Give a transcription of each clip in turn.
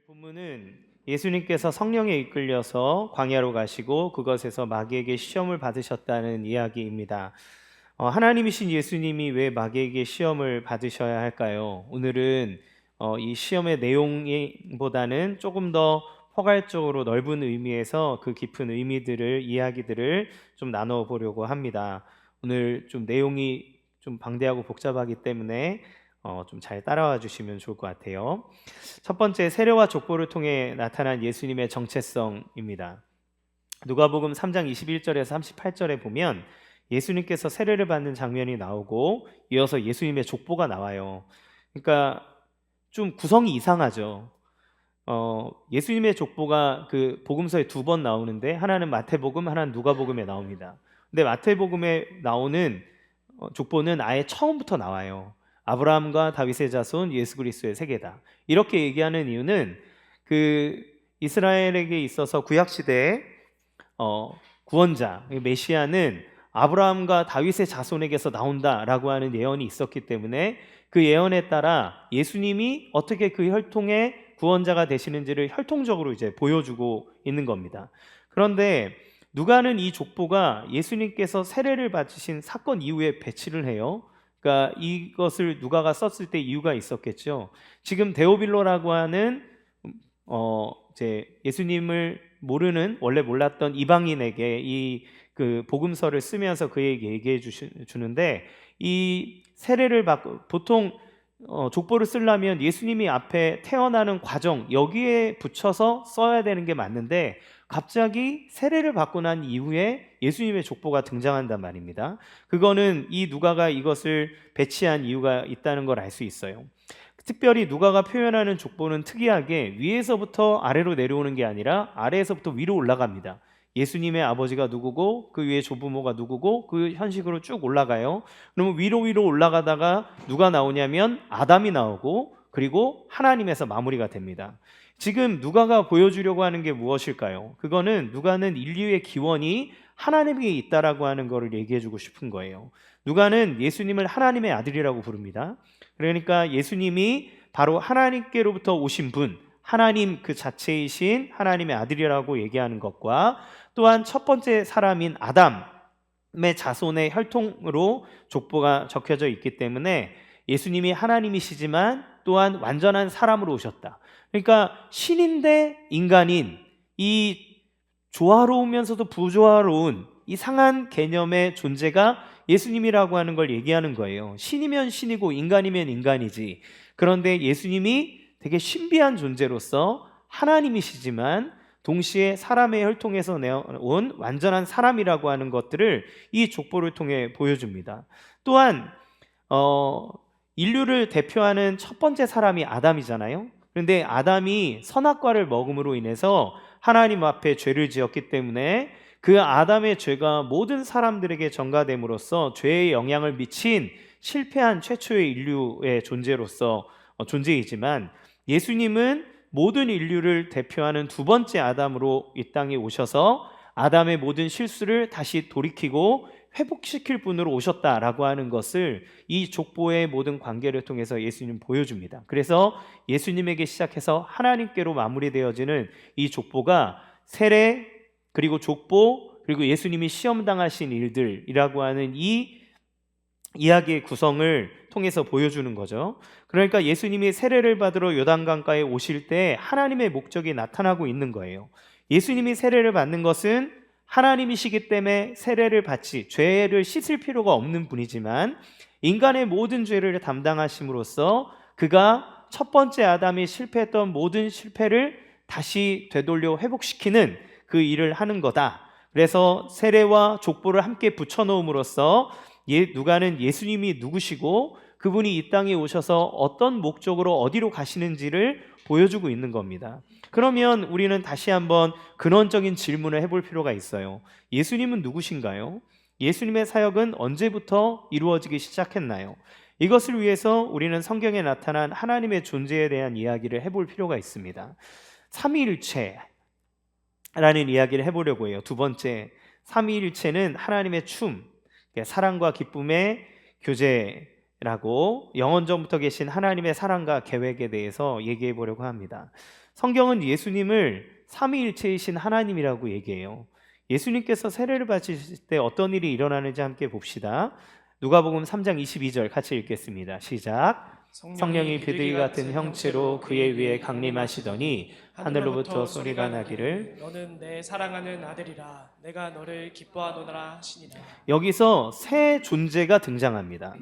본문은 예수님께서 성령에 이끌려서 광야로 가시고 그것에서 마귀에게 시험을 받으셨다는 이야기입니다. 하나님이신 예수님이 왜 마귀에게 시험을 받으셔야 할까요? 오늘은 이 시험의 내용보다는 조금 더 포괄적으로 넓은 의미에서 그 깊은 의미들을 이야기들을 좀 나눠 보려고 합니다. 오늘 좀 내용이 좀 방대하고 복잡하기 때문에 좀 잘 따라와 주시면 좋을 것 같아요. 첫 번째, 세례와 족보를 통해 나타난 예수님의 정체성입니다. 누가복음 3장 21절에서 38절에 보면 예수님께서 세례를 받는 장면이 나오고 이어서 예수님의 족보가 나와요. 그러니까 좀 구성이 이상하죠. 예수님의 족보가 그 복음서에 두 번 나오는데 하나는 마태복음, 하나는 누가복음에 나옵니다. 근데 마태복음에 나오는 족보는 아예 처음부터 나와요. 아브라함과 다윗의 자손 예수 그리스도의 세계다. 이렇게 얘기하는 이유는 그 이스라엘에게 있어서 구약 시대에 구원자 메시아는 아브라함과 다윗의 자손에게서 나온다라고 하는 예언이 있었기 때문에 그 예언에 따라 예수님이 어떻게 그 혈통의 구원자가 되시는지를 혈통적으로 이제 보여주고 있는 겁니다. 그런데 누가는 이 족보가 예수님께서 세례를 받으신 사건 이후에 배치를 해요. 그러니까 이것을 누가가 썼을 때 이유가 있었겠죠. 지금 데오빌로라고 하는 이제 예수님을 모르는, 원래 몰랐던 이방인에게 이 그 복음서를 쓰면서 그에게 얘기해 주는데, 이 세례를 받고 보통 족보를 쓰려면 예수님이 앞에 태어나는 과정 여기에 붙여서 써야 되는 게 맞는데 갑자기 세례를 받고 난 이후에 예수님의 족보가 등장한단 말입니다. 그거는 이 누가가 이것을 배치한 이유가 있다는 걸 알 수 있어요. 특별히 누가가 표현하는 족보는 특이하게 위에서부터 아래로 내려오는 게 아니라 아래에서부터 위로 올라갑니다. 예수님의 아버지가 누구고 그 위에 조부모가 누구고 그 현식으로 쭉 올라가요. 그러면 위로 올라가다가 누가 나오냐면 아담이 나오고 그리고 하나님에서 마무리가 됩니다. 지금 누가가 보여주려고 하는 게 무엇일까요? 그거는 누가는 인류의 기원이 하나님에게 있다라고 하는 것을 얘기해주고 싶은 거예요. 누가는 예수님을 하나님의 아들이라고 부릅니다. 그러니까 예수님이 바로 하나님께로부터 오신 분, 하나님 그 자체이신 하나님의 아들이라고 얘기하는 것과 또한 첫 번째 사람인 아담의 자손의 혈통으로 족보가 적혀져 있기 때문에 예수님이 하나님이시지만 또한 완전한 사람으로 오셨다. 그러니까 신인데 인간인, 이 조화로우면서도 부조화로운 이상한 개념의 존재가 예수님이라고 하는 걸 얘기하는 거예요. 신이면 신이고 인간이면 인간이지. 그런데 예수님이 되게 신비한 존재로서 하나님이시지만 동시에 사람의 혈통에서 내온 완전한 사람이라고 하는 것들을 이 족보를 통해 보여줍니다. 또한 인류를 대표하는 첫 번째 사람이 아담이잖아요. 그런데 아담이 선악과를 먹음으로 인해서 하나님 앞에 죄를 지었기 때문에 그 아담의 죄가 모든 사람들에게 전가됨으로써 죄의 영향을 미친 실패한 최초의 인류의 존재이지만 예수님은 모든 인류를 대표하는 두 번째 아담으로 이 땅에 오셔서 아담의 모든 실수를 다시 돌이키고 회복시킬 분으로 오셨다라고 하는 것을 이 족보의 모든 관계를 통해서 예수님 보여줍니다. 그래서 예수님에게 시작해서 하나님께로 마무리되어지는 이 족보가 세례 그리고 족보 그리고 예수님이 시험당하신 일들이라고 하는 이 이야기의 구성을 통해서 보여주는 거죠. 그러니까 예수님이 세례를 받으러 요단강가에 오실 때 하나님의 목적이 나타나고 있는 거예요. 예수님이 세례를 받는 것은 하나님이시기 때문에 세례를 받지 죄를 씻을 필요가 없는 분이지만 인간의 모든 죄를 담당하심으로써 그가 첫 번째 아담이 실패했던 모든 실패를 다시 되돌려 회복시키는 그 일을 하는 거다. 그래서 세례와 족보를 함께 붙여놓음으로써 누가는 예수님이 누구시고 그분이 이 땅에 오셔서 어떤 목적으로 어디로 가시는지를 보여주고 있는 겁니다. 그러면 우리는 다시 한번 근원적인 질문을 해볼 필요가 있어요. 예수님은 누구신가요? 예수님의 사역은 언제부터 이루어지기 시작했나요? 이것을 위해서 우리는 성경에 나타난 하나님의 존재에 대한 이야기를 해볼 필요가 있습니다. 삼위일체라는 이야기를 해보려고 해요. 두 번째, 삼위일체는 하나님의 춤, 사랑과 기쁨의 교제라고 영원전부터 계신 하나님의 사랑과 계획에 대해서 얘기해 보려고 합니다. 성경은 예수님을 삼위일체이신 하나님이라고 얘기해요. 예수님께서 세례를 받으실 때 어떤 일이 일어나는지 함께 봅시다. 누가복음 3장 22절 같이 읽겠습니다. 시작. 성령이 비둘기 같은 형체로 그의 위에 강림하시더니 하늘로부터 소리가 나기를 너는 내 사랑하는 아들이라 내가 너를 기뻐하노라 하시니라. 여기서 새 존재가 등장합니다.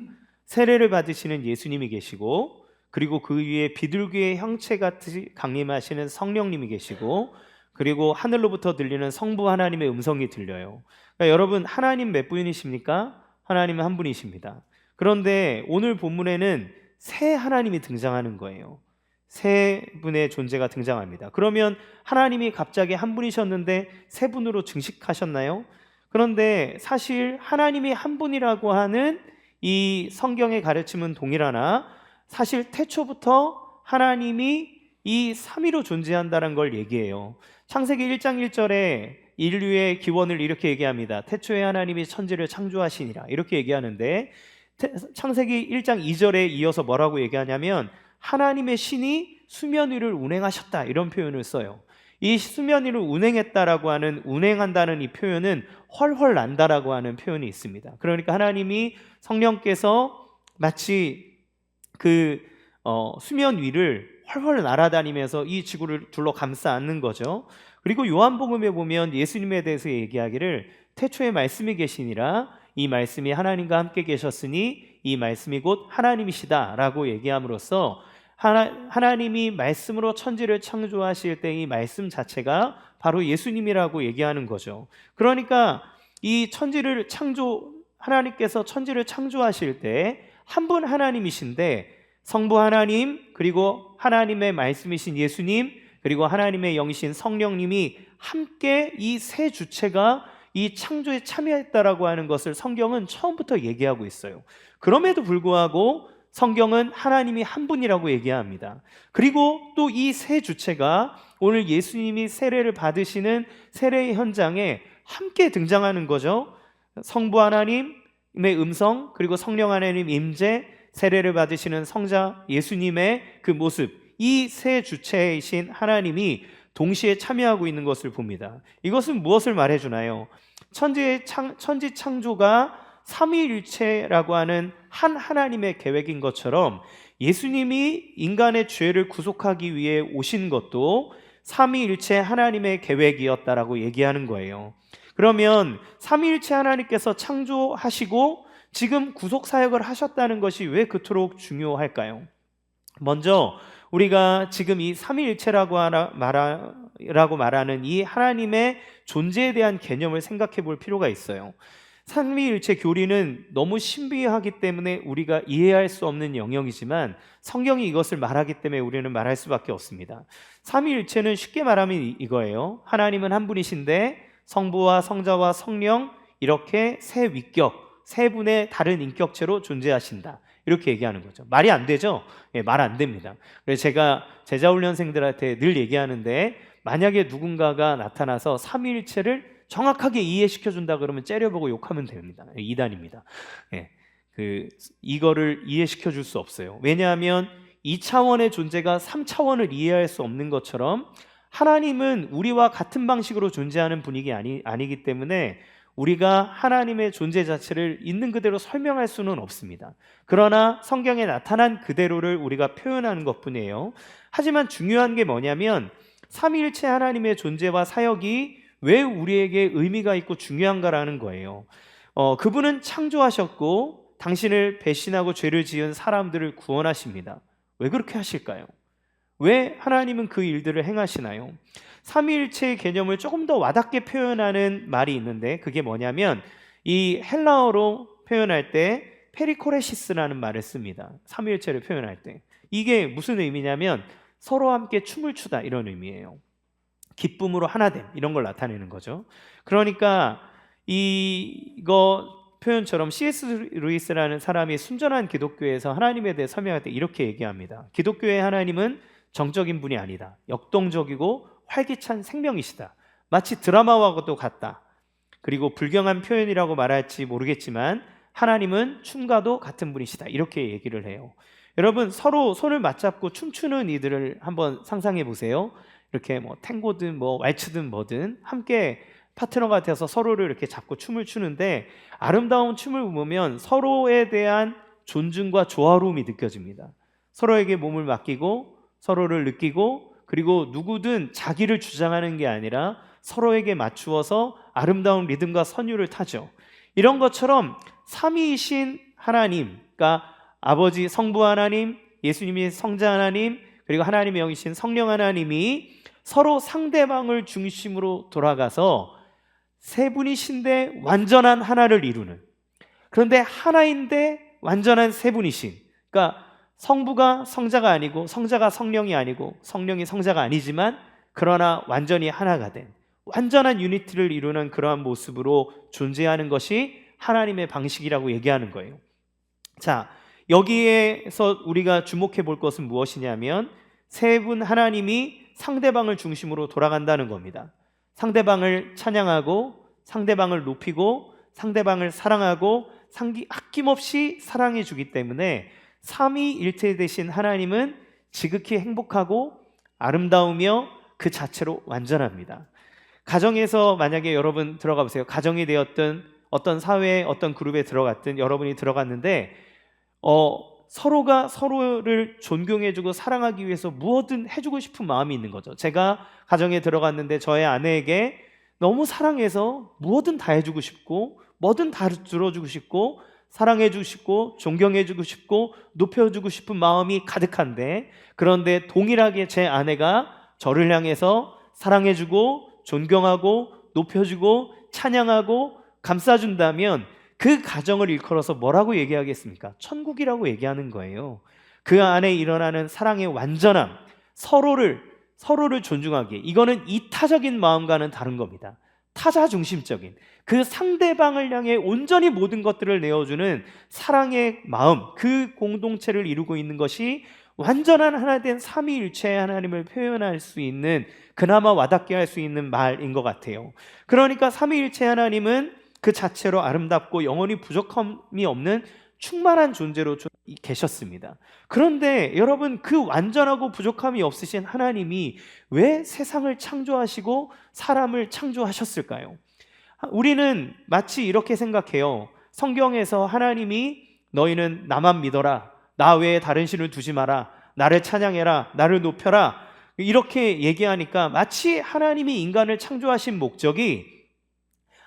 세례를 받으시는 예수님이 계시고, 그리고 그 위에 비둘기의 형체 같이 강림하시는 성령님이 계시고, 그리고 하늘로부터 들리는 성부 하나님의 음성이 들려요. 그러니까 여러분, 하나님 몇 분이십니까? 하나님은 한 분이십니다. 그런데 오늘 본문에는 새 하나님이 등장하는 거예요. 세 분의 존재가 등장합니다. 그러면 하나님이 갑자기 한 분이셨는데 세 분으로 증식하셨나요? 그런데 사실 하나님이 한 분이라고 하는 이 성경의 가르침은 동일하나, 사실 태초부터 하나님이 이 삼위로 존재한다는 걸 얘기해요. 창세기 1장 1절에 인류의 기원을 이렇게 얘기합니다. 태초에 하나님이 천지를 창조하시니라, 이렇게 얘기하는데, 창세기 1장 2절에 이어서 뭐라고 얘기하냐면 하나님의 신이 수면 위를 운행하셨다, 이런 표현을 써요. 이 수면 위를 운행했다라고 하는, 운행한다는 이 표현은 헐헐 난다라고 하는 표현이 있습니다. 그러니까 하나님이, 성령께서 마치 그 수면 위를 헐헐 날아다니면서 이 지구를 둘러 감싸 안는 거죠. 그리고 요한복음에 보면 예수님에 대해서 얘기하기를 태초에 말씀이 계시니라, 이 말씀이 하나님과 함께 계셨으니 이 말씀이 곧 하나님이시다 라고 얘기함으로써 하나님이 말씀으로 천지를 창조하실 때 이 말씀 자체가 바로 예수님이라고 얘기하는 거죠. 그러니까 이 천지를 하나님께서 천지를 창조하실 때 한 분 하나님이신데, 성부 하나님, 그리고 하나님의 말씀이신 예수님, 그리고 하나님의 영이신 성령님이 함께 이 세 주체가 이 창조에 참여했다라고 하는 것을 성경은 처음부터 얘기하고 있어요. 그럼에도 불구하고 성경은 하나님이 한 분이라고 얘기합니다. 그리고 또 이 세 주체가 오늘 예수님이 세례를 받으시는 세례의 현장에 함께 등장하는 거죠. 성부 하나님의 음성, 그리고 성령 하나님 임재, 세례를 받으시는 성자 예수님의 그 모습, 이 세 주체이신 하나님이 동시에 참여하고 있는 것을 봅니다. 이것은 무엇을 말해주나요? 천지 창조가 삼위일체라고 하는 한 하나님의 계획인 것처럼 예수님이 인간의 죄를 구속하기 위해 오신 것도 삼위일체 하나님의 계획이었다라고 얘기하는 거예요. 그러면 삼위일체 하나님께서 창조하시고 지금 구속 사역을 하셨다는 것이 왜 그토록 중요할까요? 먼저 우리가 지금 이 삼위일체라고 말하는 이 하나님의 존재에 대한 개념을 생각해 볼 필요가 있어요. 삼위일체 교리는 너무 신비하기 때문에 우리가 이해할 수 없는 영역이지만 성경이 이것을 말하기 때문에 우리는 말할 수밖에 없습니다. 삼위일체는 쉽게 말하면 이거예요. 하나님은 한 분이신데 성부와 성자와 성령, 이렇게 세 위격, 세 분의 다른 인격체로 존재하신다, 이렇게 얘기하는 거죠. 말이 안 되죠? 말 안 됩니다. 그래서 제가 제자훈련생들한테 늘 얘기하는데, 만약에 누군가가 나타나서 삼위일체를 정확하게 이해시켜준다 그러면 째려보고 욕하면 됩니다. 이단입니다. 이거를 이해시켜줄 수 없어요. 왜냐하면 2차원의 존재가 3차원을 이해할 수 없는 것처럼 하나님은 우리와 같은 방식으로 존재하는 분이 아니기 때문에 우리가 하나님의 존재 자체를 있는 그대로 설명할 수는 없습니다. 그러나 성경에 나타난 그대로를 우리가 표현하는 것뿐이에요. 하지만 중요한 게 뭐냐면 삼위일체 하나님의 존재와 사역이 왜 우리에게 의미가 있고 중요한가라는 거예요. 그분은 창조하셨고 당신을 배신하고 죄를 지은 사람들을 구원하십니다. 왜 그렇게 하실까요? 왜 하나님은 그 일들을 행하시나요? 삼위일체의 개념을 조금 더 와닿게 표현하는 말이 있는데, 그게 뭐냐면 이 헬라어로 표현할 때 페리코레시스라는 말을 씁니다. 삼위일체를 표현할 때. 이게 무슨 의미냐면 서로 함께 춤을 추다, 이런 의미예요. 기쁨으로 하나됨, 이런 걸 나타내는 거죠. 그러니까 이거 표현처럼 C.S. 루이스라는 사람이 순전한 기독교에서 하나님에 대해 설명할 때 이렇게 얘기합니다. 기독교의 하나님은 정적인 분이 아니다. 역동적이고 활기찬 생명이시다. 마치 드라마와도 같다. 그리고 불경한 표현이라고 말할지 모르겠지만 하나님은 춤과도 같은 분이시다, 이렇게 얘기를 해요. 여러분 서로 손을 맞잡고 춤추는 이들을 한번 상상해 보세요. 이렇게 뭐 탱고든 뭐 왈츠든 뭐든 함께 파트너가 되어서 서로를 이렇게 잡고 춤을 추는데 아름다운 춤을 보면 서로에 대한 존중과 조화로움이 느껴집니다. 서로에게 몸을 맡기고 서로를 느끼고 그리고 누구든 자기를 주장하는 게 아니라 서로에게 맞추어서 아름다운 리듬과 선율을 타죠. 이런 것처럼 삼위이신 하나님, 그러니까 아버지 성부 하나님, 예수님이 성자 하나님, 그리고 하나님의 영이신 성령 하나님이 서로 상대방을 중심으로 돌아가서 세 분이신데 완전한 하나를 이루는, 그런데 하나인데 완전한 세 분이신, 그러니까 성부가 성자가 아니고 성자가 성령이 아니고 성령이 성자가 아니지만 그러나 완전히 하나가 된 완전한 유니티를 이루는 그러한 모습으로 존재하는 것이 하나님의 방식이라고 얘기하는 거예요. 자, 여기에서 우리가 주목해 볼 것은 무엇이냐면 세 분 하나님이 상대방을 중심으로 돌아간다는 겁니다. 상대방을 찬양하고 상대방을 높이고 상대방을 사랑하고 아낌없이 사랑해 주기 때문에 삼위일체 되신 하나님은 지극히 행복하고 아름다우며 그 자체로 완전합니다. 가정에서 만약에 여러분 들어가 보세요. 가정이 되었든 어떤 사회에 어떤 그룹에 들어갔든 여러분이 들어갔는데 서로가 서로를 존경해주고 사랑하기 위해서 무엇든 해주고 싶은 마음이 있는 거죠. 제가 가정에 들어갔는데 저의 아내에게 너무 사랑해서 무엇든 다 해주고 싶고 뭐든 다 들어주고 싶고 사랑해주고 싶고 존경해주고 싶고 높여주고 싶은 마음이 가득한데, 그런데 동일하게 제 아내가 저를 향해서 사랑해주고 존경하고 높여주고 찬양하고 감싸준다면 그 가정을 일컬어서 뭐라고 얘기하겠습니까? 천국이라고 얘기하는 거예요. 그 안에 일어나는 사랑의 완전함, 서로를 존중하기에, 이거는 이타적인 마음과는 다른 겁니다. 타자 중심적인, 그 상대방을 향해 온전히 모든 것들을 내어주는 사랑의 마음, 그 공동체를 이루고 있는 것이 완전한 하나 된 삼위일체의 하나님을 표현할 수 있는, 그나마 와닿게 할 수 있는 말인 것 같아요. 그러니까 삼위일체 하나님은 그 자체로 아름답고 영원히 부족함이 없는 충만한 존재로 계셨습니다. 그런데 여러분, 그 완전하고 부족함이 없으신 하나님이 왜 세상을 창조하시고 사람을 창조하셨을까요? 우리는 마치 이렇게 생각해요. 성경에서 하나님이 너희는 나만 믿어라, 나 외에 다른 신을 두지 마라, 나를 찬양해라, 나를 높여라, 이렇게 얘기하니까 마치 하나님이 인간을 창조하신 목적이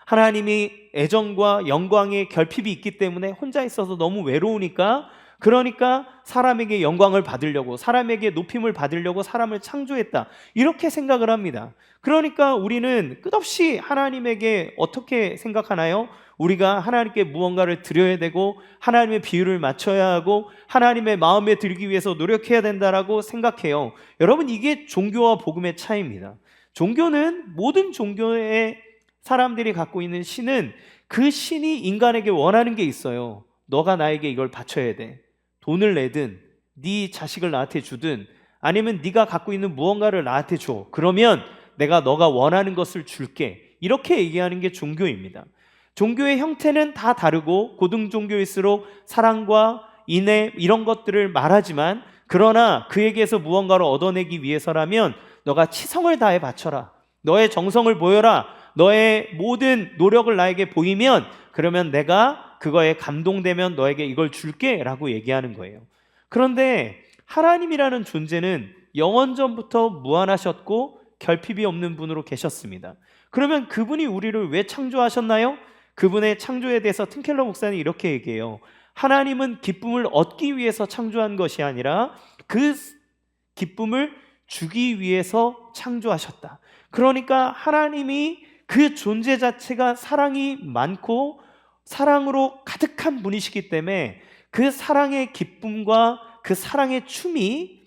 하나님이 애정과 영광의 결핍이 있기 때문에 혼자 있어서 너무 외로우니까, 그러니까 사람에게 영광을 받으려고, 사람에게 높임을 받으려고 사람을 창조했다, 이렇게 생각을 합니다. 그러니까 우리는 끝없이 하나님에게 어떻게 생각하나요? 우리가 하나님께 무언가를 드려야 되고 하나님의 비율을 맞춰야 하고 하나님의 마음에 들기 위해서 노력해야 된다라고 생각해요. 여러분, 이게 종교와 복음의 차이입니다. 종교는, 모든 종교의 사람들이 갖고 있는 신은 그 신이 인간에게 원하는 게 있어요. 너가 나에게 이걸 바쳐야 돼. 돈을 내든 네 자식을 나한테 주든 아니면 네가 갖고 있는 무언가를 나한테 줘. 그러면 내가 너가 원하는 것을 줄게. 이렇게 얘기하는 게 종교입니다. 종교의 형태는 다 다르고 고등종교일수록 사랑과 인애 이런 것들을 말하지만, 그러나 그에게서 무언가를 얻어내기 위해서라면 너가 치성을 다해 바쳐라, 너의 정성을 보여라, 너의 모든 노력을 나에게 보이면 그러면 내가 그거에 감동되면 너에게 이걸 줄게 라고 얘기하는 거예요. 그런데 하나님이라는 존재는 영원전부터 무한하셨고 결핍이 없는 분으로 계셨습니다. 그러면 그분이 우리를 왜 창조하셨나요? 그분의 창조에 대해서 틴켈러 목사는 이렇게 얘기해요. 하나님은 기쁨을 얻기 위해서 창조한 것이 아니라 그 기쁨을 주기 위해서 창조하셨다. 그러니까 하나님이 그 존재 자체가 사랑이 많고 사랑으로 가득한 분이시기 때문에 그 사랑의 기쁨과 그 사랑의 춤이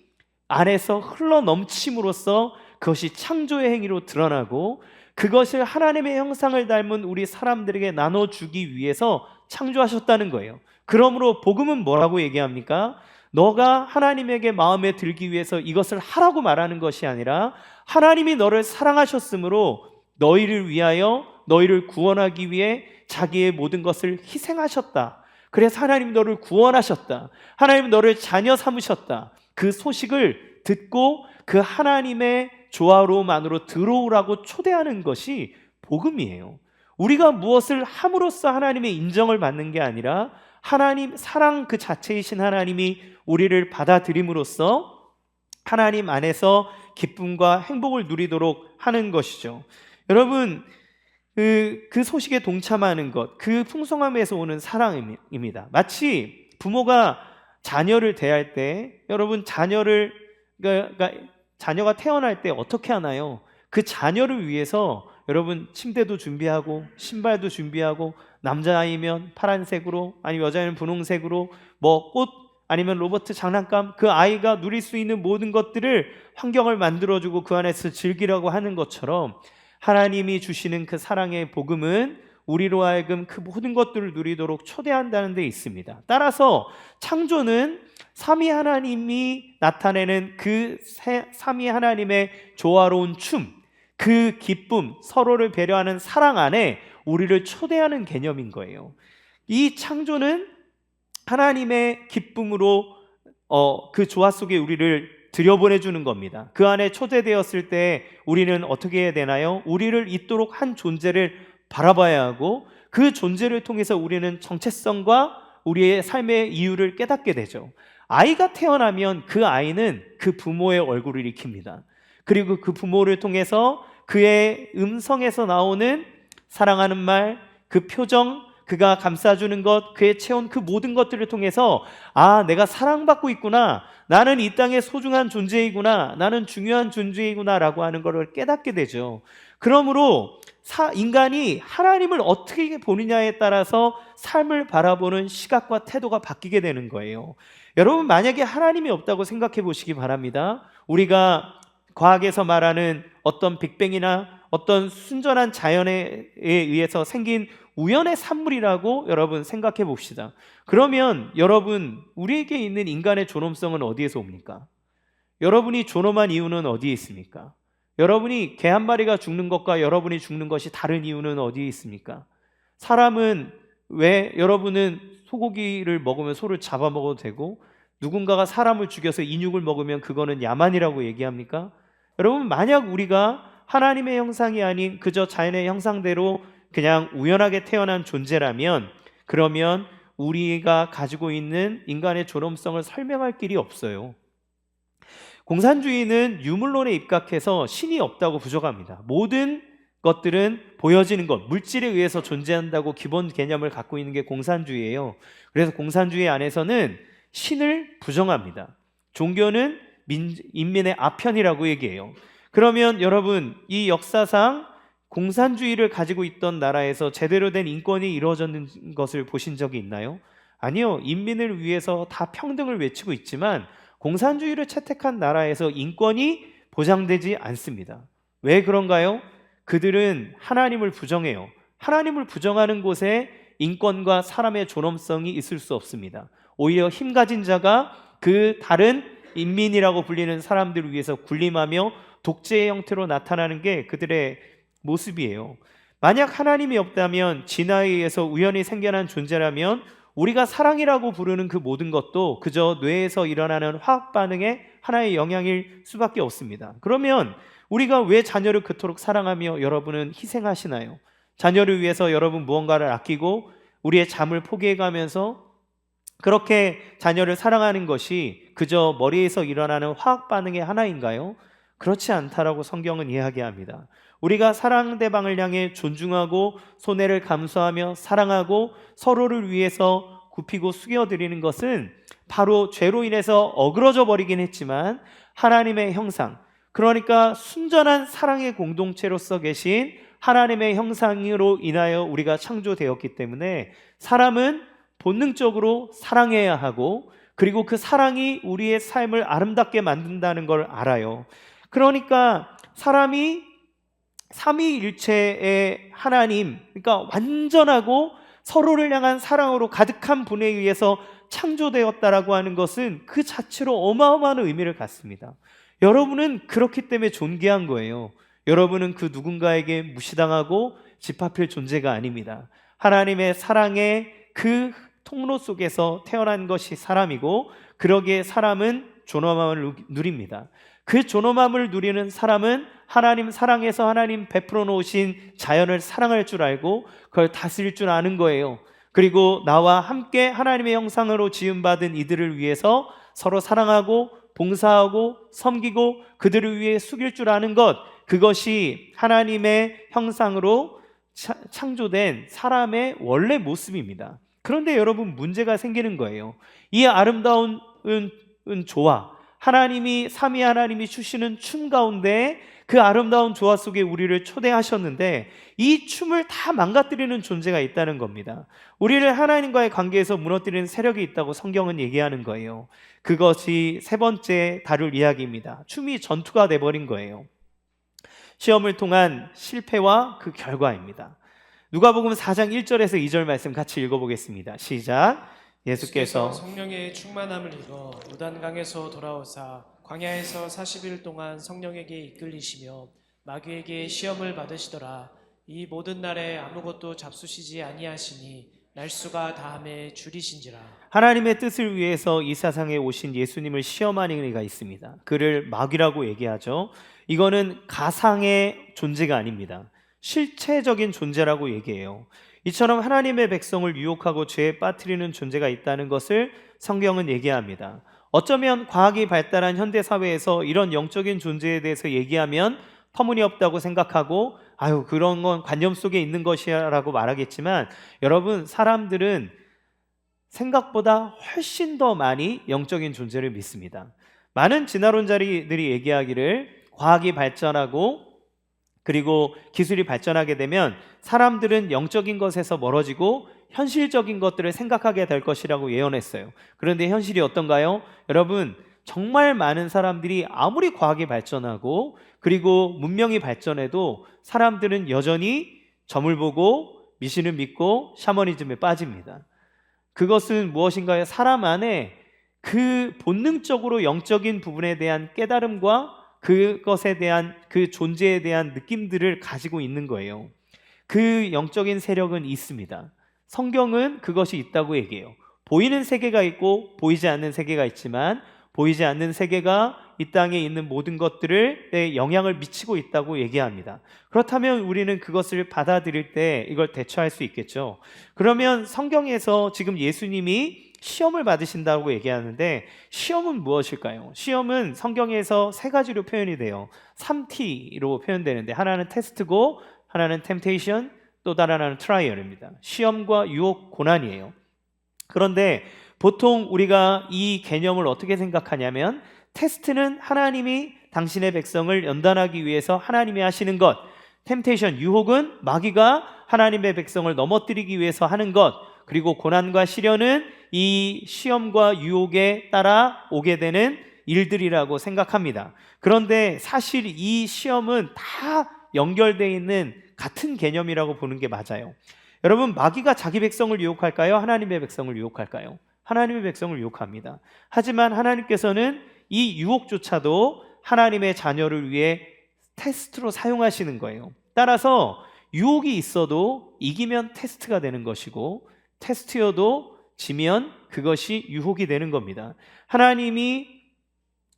안에서 흘러넘침으로써 그것이 창조의 행위로 드러나고, 그것을 하나님의 형상을 닮은 우리 사람들에게 나눠주기 위해서 창조하셨다는 거예요. 그러므로 복음은 뭐라고 얘기합니까? 너가 하나님에게 마음에 들기 위해서 이것을 하라고 말하는 것이 아니라 하나님이 너를 사랑하셨으므로 너희를 위하여, 너희를 구원하기 위해 자기의 모든 것을 희생하셨다. 그래서 하나님 너를 구원하셨다. 하나님 너를 자녀 삼으셨다. 그 소식을 듣고 그 하나님의 조화로움 안으로 들어오라고 초대하는 것이 복음이에요. 우리가 무엇을 함으로써 하나님의 인정을 받는 게 아니라 하나님 사랑 그 자체이신 하나님이 우리를 받아들임으로써 하나님 안에서 기쁨과 행복을 누리도록 하는 것이죠. 여러분, 그 소식에 동참하는 것, 그 풍성함에서 오는 사랑입니다. 마치 부모가 자녀를 대할 때, 여러분 그러니까 자녀가 태어날 때 어떻게 하나요? 그 자녀를 위해서 여러분 침대도 준비하고 신발도 준비하고, 남자아이면 파란색으로, 아니면 여자는 분홍색으로, 뭐 꽃 아니면 로봇 장난감, 그 아이가 누릴 수 있는 모든 것들을 환경을 만들어주고 그 안에서 즐기라고 하는 것처럼, 하나님이 주시는 그 사랑의 복음은 우리로 하여금 그 모든 것들을 누리도록 초대한다는 데 있습니다. 따라서 창조는 삼위 하나님이 나타내는 그 삼위 하나님의 조화로운 춤, 그 기쁨, 서로를 배려하는 사랑 안에 우리를 초대하는 개념인 거예요. 이 창조는 하나님의 기쁨으로 그 조화 속에 우리를 들여보내주는 겁니다. 그 안에 초대되었을 때 우리는 어떻게 해야 되나요? 우리를 있도록 한 존재를 바라봐야 하고, 그 존재를 통해서 우리는 정체성과 우리의 삶의 이유를 깨닫게 되죠. 아이가 태어나면 그 아이는 그 부모의 얼굴을 익힙니다. 그리고 그 부모를 통해서 그의 음성에서 나오는 사랑하는 말, 그 표정, 그가 감싸주는 것, 그의 체온, 그 모든 것들을 통해서 내가 사랑받고 있구나, 나는 이 땅의 소중한 존재이구나, 나는 중요한 존재이구나 라고 하는 것을 깨닫게 되죠. 그러므로 인간이 하나님을 어떻게 보느냐에 따라서 삶을 바라보는 시각과 태도가 바뀌게 되는 거예요. 여러분, 만약에 하나님이 없다고 생각해 보시기 바랍니다. 우리가 과학에서 말하는 어떤 빅뱅이나 어떤 순전한 자연에 의해서 생긴 우연의 산물이라고 여러분 생각해 봅시다. 그러면 여러분, 우리에게 있는 인간의 존엄성은 어디에서 옵니까? 여러분이 존엄한 이유는 어디에 있습니까? 여러분이 개 한 마리가 죽는 것과 여러분이 죽는 것이 다른 이유는 어디에 있습니까? 사람은 왜 여러분은 소고기를 먹으면 소를 잡아먹어도 되고, 누군가가 사람을 죽여서 인육을 먹으면 그거는 야만이라고 얘기합니까? 여러분, 만약 우리가 하나님의 형상이 아닌 그저 자연의 형상대로 그냥 우연하게 태어난 존재라면, 그러면 우리가 가지고 있는 인간의 존엄성을 설명할 길이 없어요. 공산주의는 유물론에 입각해서 신이 없다고 부정합니다. 모든 것들은 보여지는 것, 물질에 의해서 존재한다고 기본 개념을 갖고 있는 게 공산주의예요. 그래서 공산주의 안에서는 신을 부정합니다. 종교는 인민의 아편이라고 얘기해요. 그러면 여러분, 이 역사상 공산주의를 가지고 있던 나라에서 제대로 된 인권이 이루어졌는 것을 보신 적이 있나요? 아니요. 인민을 위해서 다 평등을 외치고 있지만 공산주의를 채택한 나라에서 인권이 보장되지 않습니다. 왜 그런가요? 그들은 하나님을 부정해요. 하나님을 부정하는 곳에 인권과 사람의 존엄성이 있을 수 없습니다. 오히려 힘 가진 자가 그 다른 인민이라고 불리는 사람들을 위해서 군림하며 독재의 형태로 나타나는 게 그들의 모습이에요. 만약 하나님이 없다면, 진화에 의해서 우연히 생겨난 존재라면 우리가 사랑이라고 부르는 그 모든 것도 그저 뇌에서 일어나는 화학 반응의 하나의 영향일 수밖에 없습니다. 그러면 우리가 왜 자녀를 그토록 사랑하며 여러분은 희생하시나요? 자녀를 위해서 여러분 무언가를 아끼고 우리의 잠을 포기해가면서 그렇게 자녀를 사랑하는 것이 그저 머리에서 일어나는 화학 반응의 하나인가요? 그렇지 않다라고 성경은 이야기합니다. 우리가 상대방을 향해 존중하고 손해를 감수하며 사랑하고 서로를 위해서 굽히고 숙여드리는 것은 바로 죄로 인해서 어그러져 버리긴 했지만 하나님의 형상, 그러니까 순전한 사랑의 공동체로서 계신 하나님의 형상으로 인하여 우리가 창조되었기 때문에 사람은 본능적으로 사랑해야 하고, 그리고 그 사랑이 우리의 삶을 아름답게 만든다는 걸 알아요. 그러니까 사람이 삼위일체의 하나님, 그러니까 완전하고 서로를 향한 사랑으로 가득한 분에 의해서 창조되었다라고 하는 것은 그 자체로 어마어마한 의미를 갖습니다. 여러분은 그렇기 때문에 존귀한 거예요. 여러분은 그 누군가에게 무시당하고 짓밟힐 존재가 아닙니다. 하나님의 사랑의 그 통로 속에서 태어난 것이 사람이고 그러기에 사람은 존엄함을 누립니다. 그 존엄함을 누리는 사람은 하나님 사랑에서 하나님 베풀어 놓으신 자연을 사랑할 줄 알고 그걸 다스릴 줄 아는 거예요. 그리고 나와 함께 하나님의 형상으로 지음받은 이들을 위해서 서로 사랑하고 봉사하고 섬기고 그들을 위해 숙일 줄 아는 것, 그것이 하나님의 형상으로 창조된 사람의 원래 모습입니다. 그런데 여러분, 문제가 생기는 거예요. 이 아름다운 조화, 하나님이 삼위 하나님이 주시는 춤 가운데 그 아름다운 조화 속에 우리를 초대하셨는데 이 춤을 다 망가뜨리는 존재가 있다는 겁니다. 우리를 하나님과의 관계에서 무너뜨리는 세력이 있다고 성경은 얘기하는 거예요. 그것이 세 번째 다룰 이야기입니다. 춤이 전투가 돼버린 거예요. 시험을 통한 실패와 그 결과입니다. 누가복음 4장 1절에서 2절 말씀 같이 읽어보겠습니다. 시작. 예수께서 성령의 충만함을 입어 요단강에서 돌아오사 광야에서 40일 동안 성령에게 이끌리시며 마귀에게 시험을 받으시더라. 이 모든 날에 아무것도 잡수시지 아니하시니 날수가 다함에 줄이신지라. 하나님의 뜻을 위해서 이 세상에 오신 예수님을 시험하는 이가 있습니다. 그를 마귀라고 얘기하죠. 이거는 가상의 존재가 아닙니다. 실체적인 존재라고 얘기해요. 이처럼 하나님의 백성을 유혹하고 죄에 빠뜨리는 존재가 있다는 것을 성경은 얘기합니다. 어쩌면 과학이 발달한 현대사회에서 이런 영적인 존재에 대해서 얘기하면 터무니없다고 생각하고 그런 건 관념 속에 있는 것이야 라고 말하겠지만, 여러분, 사람들은 생각보다 훨씬 더 많이 영적인 존재를 믿습니다. 많은 진화론자들이 얘기하기를 과학이 발전하고 그리고 기술이 발전하게 되면 사람들은 영적인 것에서 멀어지고 현실적인 것들을 생각하게 될 것이라고 예언했어요. 그런데 현실이 어떤가요? 여러분, 정말 많은 사람들이 아무리 과학이 발전하고 그리고 문명이 발전해도 사람들은 여전히 점을 보고 미신을 믿고 샤머니즘에 빠집니다. 그것은 무엇인가요? 사람 안에 그 본능적으로 영적인 부분에 대한 깨달음과 그것에 대한 그 존재에 대한 느낌들을 가지고 있는 거예요. 그 영적인 세력은 있습니다. 성경은 그것이 있다고 얘기해요. 보이는 세계가 있고 보이지 않는 세계가 있지만 보이지 않는 세계가 이 땅에 있는 모든 것들에 영향을 미치고 있다고 얘기합니다. 그렇다면 우리는 그것을 받아들일 때 이걸 대처할 수 있겠죠. 그러면 성경에서 지금 예수님이 시험을 받으신다고 얘기하는데 시험은 무엇일까요? 시험은 성경에서 세 가지로 표현이 돼요. 3T로 표현되는데 하나는 테스트고 하나는 템테이션, 또 다른 하나는 트라이얼입니다. 시험과 유혹, 고난이에요. 그런데 보통 우리가 이 개념을 어떻게 생각하냐면 테스트는 하나님이 당신의 백성을 연단하기 위해서 하나님이 하시는 것, 템테이션, 유혹은 마귀가 하나님의 백성을 넘어뜨리기 위해서 하는 것, 그리고 고난과 시련은 이 시험과 유혹에 따라 오게 되는 일들이라고 생각합니다. 그런데 사실 이 시험은 다 연결되어 있는 같은 개념이라고 보는 게 맞아요. 여러분, 마귀가 자기 백성을 유혹할까요? 하나님의 백성을 유혹할까요? 하나님의 백성을 유혹합니다. 하지만 하나님께서는 이 유혹조차도 하나님의 자녀를 위해 테스트로 사용하시는 거예요. 따라서 유혹이 있어도 이기면 테스트가 되는 것이고 테스트여도 지면 그것이 유혹이 되는 겁니다. 하나님이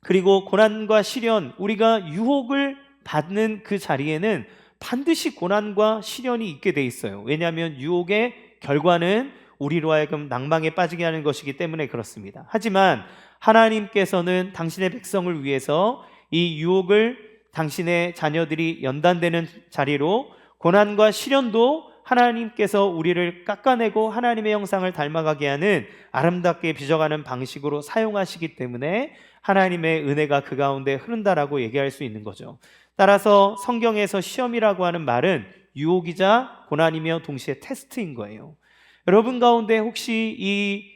그리고 고난과 시련, 우리가 유혹을 받는 그 자리에는 반드시 고난과 시련이 있게 돼 있어요. 왜냐하면 유혹의 결과는 우리로 하여금 낭망에 빠지게 하는 것이기 때문에 그렇습니다. 하지만 하나님께서는 당신의 백성을 위해서 이 유혹을 당신의 자녀들이 연단되는 자리로 고난과 시련도 하나님께서 우리를 깎아내고 하나님의 형상을 닮아가게 하는 아름답게 빚어가는 방식으로 사용하시기 때문에 하나님의 은혜가 그 가운데 흐른다라고 얘기할 수 있는 거죠. 따라서 성경에서 시험이라고 하는 말은 유혹이자 고난이며 동시에 테스트인 거예요. 여러분 가운데 혹시 이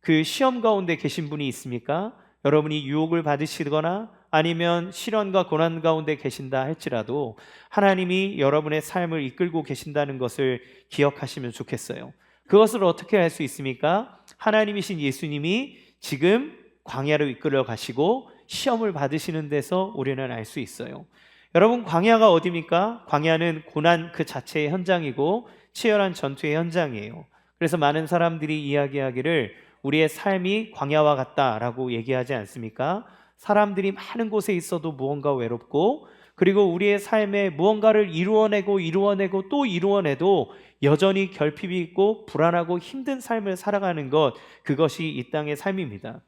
그 시험 가운데 계신 분이 있습니까? 여러분이 유혹을 받으시거나 아니면 시련과 고난 가운데 계신다 할지라도 하나님이 여러분의 삶을 이끌고 계신다는 것을 기억하시면 좋겠어요. 그것을 어떻게 할 수 있습니까? 하나님이신 예수님이 지금 광야로 이끌어 가시고 시험을 받으시는 데서 우리는 알 수 있어요. 여러분, 광야가 어디입니까? 광야는 고난 그 자체의 현장이고 치열한 전투의 현장이에요. 그래서 많은 사람들이 이야기하기를 우리의 삶이 광야와 같다라고 얘기하지 않습니까? 사람들이 많은 곳에 있어도 무언가 외롭고, 그리고 우리의 삶에 무언가를 이루어내고 또 이루어내도 여전히 결핍이 있고 불안하고 힘든 삶을 살아가는 것, 그것이 이 땅의 삶입니다.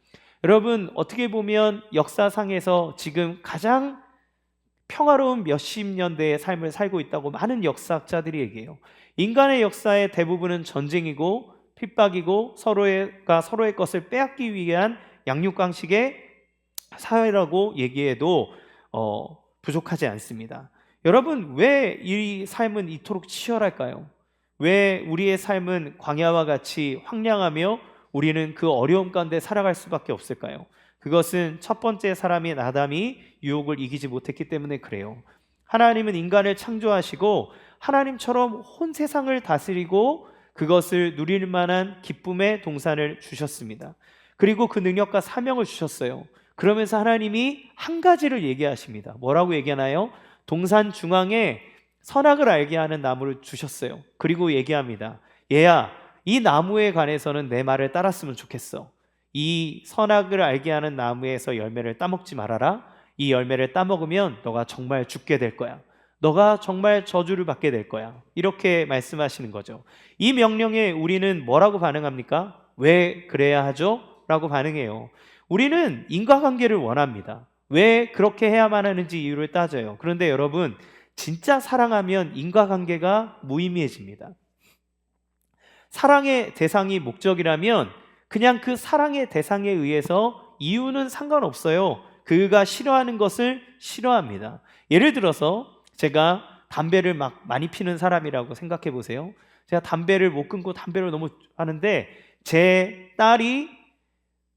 여러분, 어떻게 보면 역사상에서 지금 가장 평화로운 몇십 년대의 삶을 살고 있다고 많은 역사학자들이 얘기해요. 인간의 역사의 대부분은 전쟁이고 핍박이고 서로가 서로의 것을 빼앗기 위한 양육강식의 사회라고 얘기해도 부족하지 않습니다. 여러분, 왜 이 삶은 이토록 치열할까요? 왜 우리의 삶은 광야와 같이 황량하며 우리는 그 어려움 가운데 살아갈 수밖에 없을까요? 그것은 첫 번째 사람인 아담이 유혹을 이기지 못했기 때문에 그래요. 하나님은 인간을 창조하시고 하나님처럼 온 세상을 다스리고 그것을 누릴 만한 기쁨의 동산을 주셨습니다. 그리고 그 능력과 사명을 주셨어요. 그러면서 하나님이 한 가지를 얘기하십니다. 뭐라고 얘기하나요? 동산 중앙에 선악을 알게 하는 나무를 주셨어요. 그리고 얘기합니다. 얘야, 이 나무에 관해서는 내 말을 따랐으면 좋겠어. 이 선악을 알게 하는 나무에서 열매를 따먹지 말아라. 이 열매를 따먹으면 너가 정말 죽게 될 거야. 너가 정말 저주를 받게 될 거야. 이렇게 말씀하시는 거죠. 이 명령에 우리는 뭐라고 반응합니까? 왜 그래야 하죠? 라고 반응해요. 우리는 인과관계를 원합니다. 왜 그렇게 해야만 하는지 이유를 따져요. 그런데 여러분, 진짜 사랑하면 인과관계가 무의미해집니다. 사랑의 대상이 목적이라면 그냥 그 사랑의 대상에 의해서 이유는 상관없어요. 그가 싫어하는 것을 싫어합니다. 예를 들어서 제가 담배를 막 많이 피는 사람이라고 생각해 보세요. 제가 담배를 못 끊고 담배를 너무 하는데 제 딸이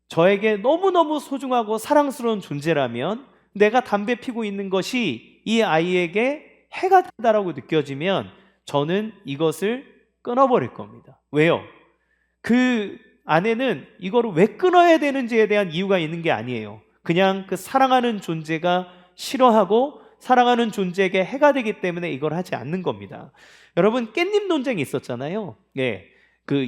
저에게 너무너무 소중하고 사랑스러운 존재라면 내가 담배 피고 있는 것이 이 아이에게 해가 된다라고 느껴지면 저는 이것을 끊어버릴 겁니다. 왜요? 그 안에는 이거를 왜 끊어야 되는지에 대한 이유가 있는 게 아니에요. 그냥 그 사랑하는 존재가 싫어하고 사랑하는 존재에게 해가 되기 때문에 이걸 하지 않는 겁니다. 여러분, 깻잎 논쟁이 있었잖아요. 예. 그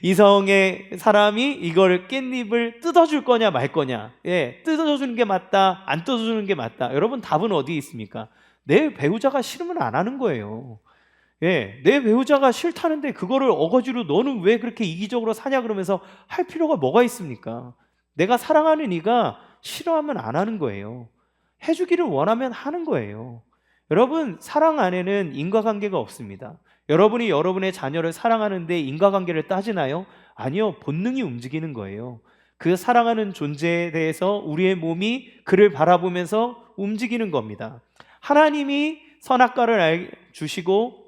이성의 사람이 이걸 깻잎을 뜯어줄 거냐 말 거냐. 예. 뜯어주는 게 맞다, 안 뜯어주는 게 맞다. 여러분, 답은 어디에 있습니까? 내 배우자가 싫으면 안 하는 거예요. 예, 내 배우자가 싫다는데 그거를 어거지로 너는 왜 그렇게 이기적으로 사냐 그러면서 할 필요가 뭐가 있습니까? 내가 사랑하는 이가 싫어하면 안 하는 거예요. 해주기를 원하면 하는 거예요. 여러분, 사랑 안에는 인과관계가 없습니다. 여러분이 여러분의 자녀를 사랑하는데 인과관계를 따지나요? 아니요, 본능이 움직이는 거예요. 그 사랑하는 존재에 대해서 우리의 몸이 그를 바라보면서 움직이는 겁니다. 하나님이 선악과를 주시고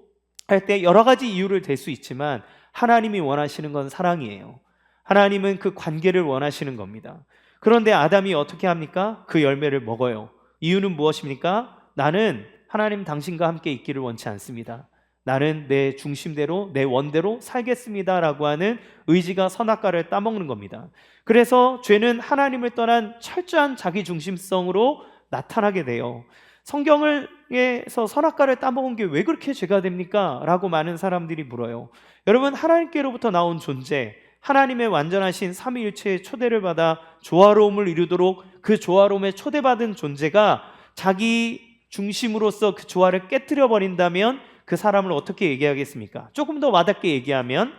할 때 여러 가지 이유를 댈 수 있지만 하나님이 원하시는 건 사랑이에요. 하나님은 그 관계를 원하시는 겁니다. 그런데 아담이 어떻게 합니까? 그 열매를 먹어요. 이유는 무엇입니까? 나는 하나님 당신과 함께 있기를 원치 않습니다. 나는 내 중심대로 내 원대로 살겠습니다 라고 하는 의지가 선악과를 따먹는 겁니다. 그래서 죄는 하나님을 떠난 철저한 자기중심성으로 나타나게 돼요. 성경에서 선악과를 따먹은 게 왜 그렇게 죄가 됩니까? 라고 많은 사람들이 물어요. 여러분, 하나님께로부터 나온 존재, 하나님의 완전하신 삼위일체의 초대를 받아 조화로움을 이루도록 그 조화로움에 초대받은 존재가 자기 중심으로서 그 조화를 깨뜨려 버린다면 그 사람을 어떻게 얘기하겠습니까? 조금 더 와닿게 얘기하면,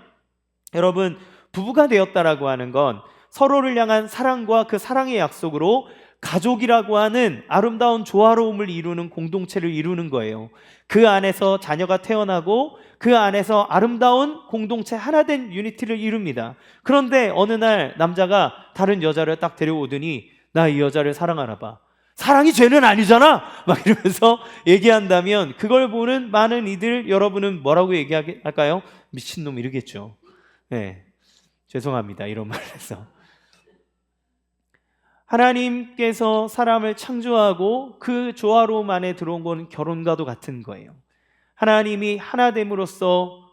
여러분, 부부가 되었다라고 하는 건 서로를 향한 사랑과 그 사랑의 약속으로 가족이라고 하는 아름다운 조화로움을 이루는 공동체를 이루는 거예요. 그 안에서 자녀가 태어나고 그 안에서 아름다운 공동체 하나된 유니티를 이룹니다. 그런데 어느 날 남자가 다른 여자를 딱 데려오더니 나 이 여자를 사랑하나 봐. 사랑이 죄는 아니잖아! 막 이러면서 얘기한다면 그걸 보는 많은 이들, 여러분은 뭐라고 얘기할까요? 미친놈 이러겠죠. 네, 죄송합니다. 이런 말을 해서. 하나님께서 사람을 창조하고 그 조화로움 안에 들어온 건 결혼과도 같은 거예요. 하나님이 하나됨으로써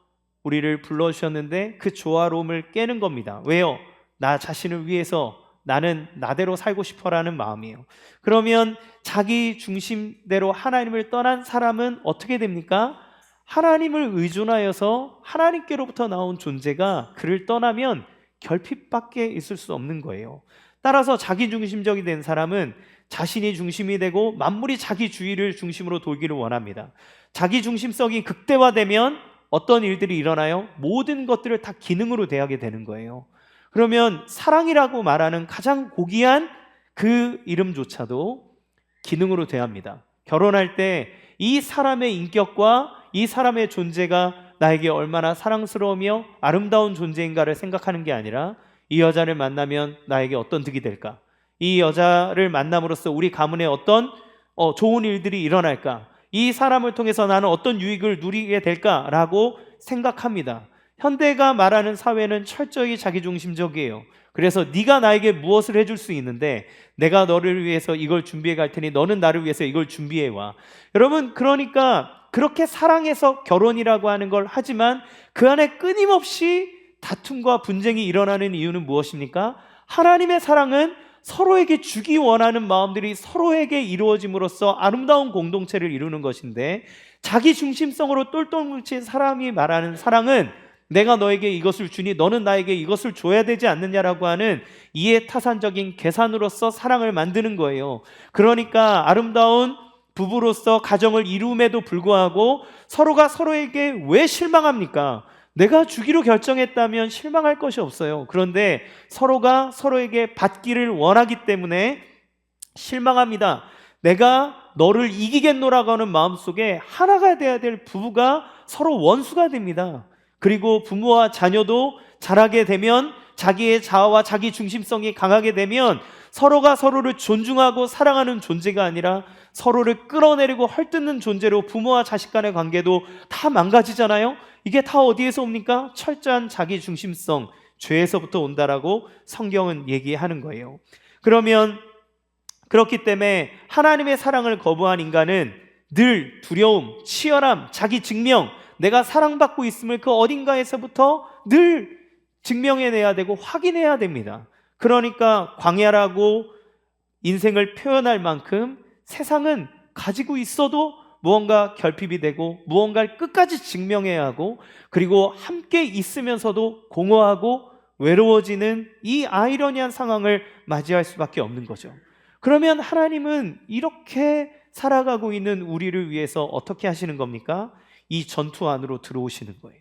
우리를 불러주셨는데 그 조화로움을 깨는 겁니다. 왜요? 나 자신을 위해서 나는 나대로 살고 싶어라는 마음이에요. 그러면 자기 중심대로 하나님을 떠난 사람은 어떻게 됩니까? 하나님을 의존하여서 하나님께로부터 나온 존재가 그를 떠나면 결핍밖에 있을 수 없는 거예요. 따라서 자기중심적이 된 사람은 자신이 중심이 되고 만물이 자기 주위를 중심으로 돌기를 원합니다. 자기중심성이 극대화되면 어떤 일들이 일어나요? 모든 것들을 다 기능으로 대하게 되는 거예요. 그러면 사랑이라고 말하는 가장 고귀한 그 이름조차도 기능으로 대합니다. 결혼할 때 이 사람의 인격과 이 사람의 존재가 나에게 얼마나 사랑스러우며 아름다운 존재인가를 생각하는 게 아니라 이 여자를 만나면 나에게 어떤 득이 될까? 이 여자를 만남으로써 우리 가문에 어떤 좋은 일들이 일어날까? 이 사람을 통해서 나는 어떤 유익을 누리게 될까라고 생각합니다. 현대가 말하는 사회는 철저히 자기중심적이에요. 그래서 네가 나에게 무엇을 해줄 수 있는데 내가 너를 위해서 이걸 준비해 갈 테니 너는 나를 위해서 이걸 준비해 와. 여러분, 그러니까 그렇게 사랑해서 결혼이라고 하는 걸 하지만 그 안에 끊임없이 다툼과 분쟁이 일어나는 이유는 무엇입니까? 하나님의 사랑은 서로에게 주기 원하는 마음들이 서로에게 이루어짐으로써 아름다운 공동체를 이루는 것인데, 자기 중심성으로 똘똘 뭉친 사람이 말하는 사랑은 내가 너에게 이것을 주니 너는 나에게 이것을 줘야 되지 않느냐라고 하는 이해타산적인 계산으로서 사랑을 만드는 거예요. 그러니까 아름다운 부부로서 가정을 이룸에도 불구하고 서로가 서로에게 왜 실망합니까? 내가 주기로 결정했다면 실망할 것이 없어요. 그런데 서로가 서로에게 받기를 원하기 때문에 실망합니다. 내가 너를 이기겠노라고 하는 마음속에 하나가 돼야 될 부부가 서로 원수가 됩니다. 그리고 부모와 자녀도 자라게 되면 자기의 자아와 자기 중심성이 강하게 되면 서로가 서로를 존중하고 사랑하는 존재가 아니라 서로를 끌어내리고 헐뜯는 존재로 부모와 자식 간의 관계도 다 망가지잖아요. 이게 다 어디에서 옵니까? 철저한 자기 중심성, 죄에서부터 온다라고 성경은 얘기하는 거예요. 그러면 그렇기 때문에 하나님의 사랑을 거부한 인간은 늘 두려움, 치열함, 자기 증명, 내가 사랑받고 있음을 그 어딘가에서부터 늘 증명해내야 되고 확인해야 됩니다. 그러니까 광야라고 인생을 표현할 만큼 세상은 가지고 있어도 무언가 결핍이 되고 무언가를 끝까지 증명해야 하고, 그리고 함께 있으면서도 공허하고 외로워지는 이 아이러니한 상황을 맞이할 수밖에 없는 거죠. 그러면 하나님은 이렇게 살아가고 있는 우리를 위해서 어떻게 하시는 겁니까? 이 전투 안으로 들어오시는 거예요.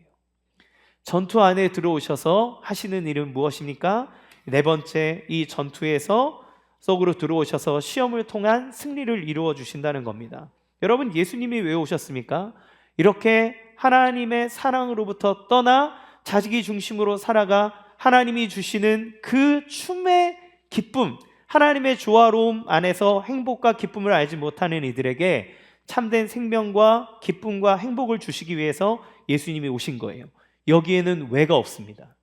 전투 안에 들어오셔서 하시는 일은 무엇입니까? 네 번째, 이 전투에서 속으로 들어오셔서 시험을 통한 승리를 이루어 주신다는 겁니다. 여러분, 예수님이 왜 오셨습니까? 이렇게 하나님의 사랑으로부터 떠나 자기 중심으로 살아가 하나님이 주시는 그 춤의 기쁨, 하나님의 조화로움 안에서 행복과 기쁨을 알지 못하는 이들에게 참된 생명과 기쁨과 행복을 주시기 위해서 예수님이 오신 거예요. 여기에는 왜가 없습니다.